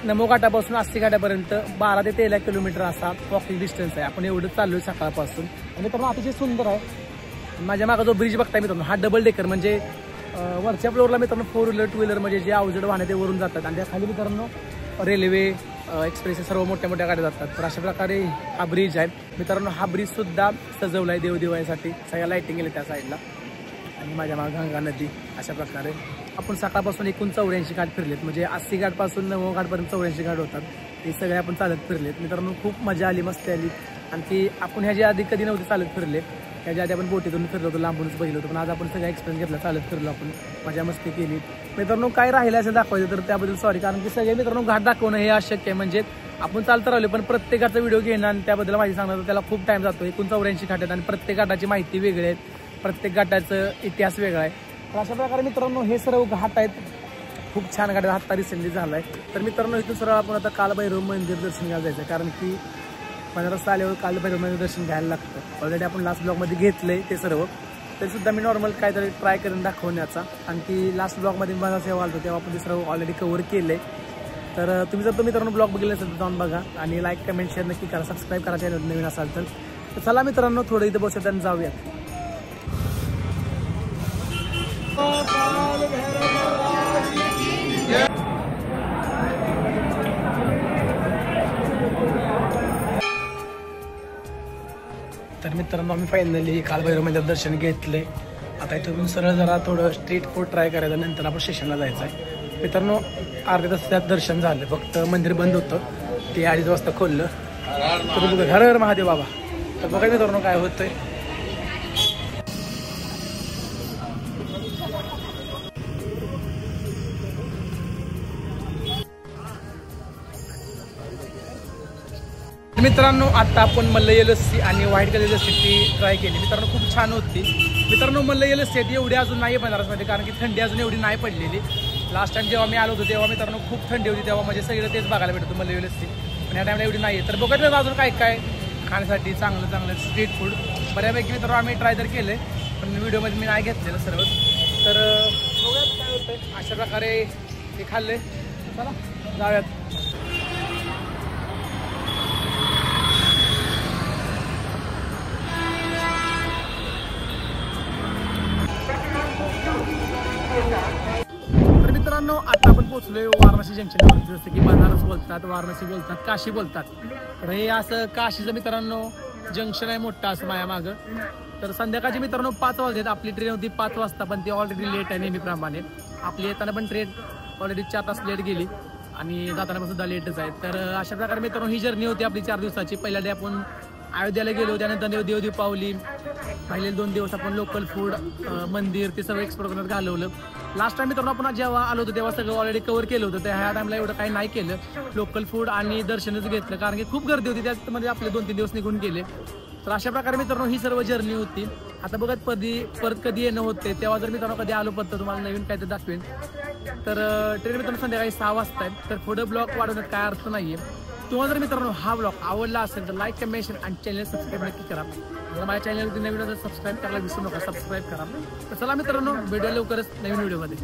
A: नमो घाटापासून आस्ती घाटापर्यंत 12 ते 13 किलोमीटर असा वॉकिंग डिस्टन्स आहे. आपण एवढं चाललोय सकाळपासून. आणि मित्रांनो अतिशय सुंदर आहे. माझ्या मागे जो ब्रिज बघताय मित्रांनो हा डबल डेकर, म्हणजे वरच्या फ्लोअरला मित्रांनो 4 व्हीलर 2 व्हीलर म्हणजे जे अवजड वाहने ते वरून जातात आणि त्या खाली मित्रांनो रेल्वे एक्सप्रेस सर्व मोठ्या मोठ्या गाड्या जातात. तर अशा प्रकारे हा ब्रिज आहे मित्रांनो. हा ब्रिज सुद्धा सजवला आहे देवदिवाळीसाठी, सगळ्या लाईटिंग गेले त्या साईडला. आणि माझ्या मागे गंगा नदी. अशा प्रकारे आपण सकाळपासून एकूण 84 घाट फिरलेत, म्हणजे आस्ती घाटपासून नमो घाटपर्यंत 84 घाट होतात. हे सगळे आपण चालत फिरलेत मित्रांनो. खूप मजा आली, मस्ती आली. आणखी आपण ह्याच्या आधी कधी नव्हते चालत फिरले. ह्याच्या आधी आपण बोटीतून फिरलो होतो, लांबूनच बघितलं होतं, पण आज आपण सगळा एक्सपिरियन्स घेतला, चालत फिरलो आपण, मजा मस्ती केली. मित्रांनो काय राहिलं असं दाखवायचं तर त्याबद्दल सॉरी, कारण की सगळे मित्रांनो घाट दाखवणं हे अशक्य आहे. म्हणजे आपण चालतं राहिलो पण प्रत्येकाचा व्हिडिओ घेणं आणि त्याबद्दल माहिती सांगणं तर त्याला खूप टाइम जातो. एकूण 84 घाट आहेत आणि प्रत्येक घाटाची माहिती वेगळी आहे, प्रत्येक घाटाचं इतिहास वेगळा आहे. तर अशा प्रकारे मित्रांनो हे सर्व घाट आहेत. खूप छान घाट आत्ता रिसेंटली झाला आहे. तर मित्रांनो इथून सरळ आपण आता कालभैरव मंदिर दर्शन घ्यायला जायचं, कारण की रस्ता आल्यावर कालभैरव मंदिर दर्शन घ्यायला लागतं. ऑलरेडी आपण लास्ट ब्लॉगमध्ये घेतलंय ते सर्व, तरीसुद्धा मी नॉर्मल काहीतरी ट्राय करून दाखवण्याचा. आणखी लास्ट ब्लॉगमध्ये माझा सेवा आलो तेव्हा आपण ते सर्व ऑलरेडी कव्हर केलं आहे. तर तुम्ही जर तो मित्रांनो ब्लॉग बघितला असेल तर जाऊन बघा आणि लाईक कमेंट शेअर नक्की करा, सबस्क्राईब करा चॅनल नवीन असाल तर. चला मित्रांनो थोडं इथं बसूयात आणि जाऊयात. तर मित्रांनो आम्ही फायनली कालभैरव मंदिर दर्शन घेतले आता इथून सरळ जरा थोडं स्ट्रीट फूड ट्राय करायचं, नंतर आपण स्टेशनला जायचं आहे मित्रांनो. अर्ध्या तासात दर्शन झालं, फक्त मंदिर बंद होतं, ते 2:30 वाजता खोललं. तर बघा, हर हर महादेव बाबा. तर बघा मित्रांनो काय होतंय. मित्रांनो आता आपण मलई लस्सी आणि व्हाईट कलर लस्सी ती ट्राय केली मित्रांनो, खूप छान होती मित्रांनो. मलई लस्सी एवढी अजून नाही बनारसमध्ये, कारण की थंडी अजून एवढी नाही पडलेली. लास्ट टाइम जेव्हा मी आलो होतो तेव्हा मित्रांनो खूप थंडी होती, तेव्हा म्हणजे सगळं तेच बघायला भेटतो मलई लस्सी. पण या टाईमला एवढी नाही आहे. तर बघत अजून काय काय खाण्यासाठी चांगलं स्ट्रीट फूड बऱ्यापैकी मित्रांनो आम्ही ट्राय तर केले, पण व्हिडिओमध्ये मी नाही घेतलेलं सर्व. तर बघूयात काय होतं. अशा प्रकारे ते खाल्ले. चला जाऊयात. तर मित्रांनो आता आपण पोहोचलोय वाराणसी जंक्शनवर. जसं की बनारस बोलतात, वाराणसी बोलतात, काशी बोलतात. तर हे असं काशीचं मित्रांनो जंक्शन आहे मोठं असं माया मागं. तर संध्याकाळची मित्रांनो 5 वाजलेत. आपली ट्रेन होती 5 वाजता, पण ती ऑलरेडी लेट आहे नेहमीप्रमाणे. आपली येताना पण ट्रेन ऑलरेडी 4 तास लेट गेली आणि जाताना पण सुद्धा लेटच आहे. तर अशा प्रकारे मित्रांनो ही जर्नी होती आपली 4 दिवसाची. पहिल्या डे आपण अयोध्याला गेलो, त्यानंतर देव पावली. पहिले 2 दिवस आपण लोकल फूड, मंदिर ते सगळं एक्सप्लोर करण्यात घालवलं. लास्ट टाइम मित्रांनो आपण जेव्हा आलो होतो तेव्हा सगळं ऑलरेडी कव्हर केलं होतं. त्या ह्या टाइमला एवढं काही नाही केलं, लोकल फूड आणि दर्शनच घेतलं, कारण की खूप गर्दी होती. त्यामध्ये आपले 2-3 दिवस निघून गेले. तर अशा प्रकारे मित्रांनो ही सर्व जर्नी होती. आता बघत परत कधी येणं होते, तेव्हा जर मित्रांनो कधी आलो परत तुम्हाला नवीन काहीतरी दाखवेन. तर ट्रेन मित्रांनो संध्याकाळी 6 वाजता आहे. तर पुढे ब्लॉग वाढवण्यात काय अर्थ नाही आहे. तुम्हाला जर मित्रांनो हा ब्लॉग आवडला असेल तर लाईक, कमेंट, शेअर आणि चॅनल सबस्क्राईब नक्की करा. जर माझ्या चॅनलवरती नवीन असेल सबस्क्राईब करायला विसरू नका, सबस्क्राईब करा. तर चला मित्रांनो भेटूया लवकरच नवीन व्हिडिओमध्ये.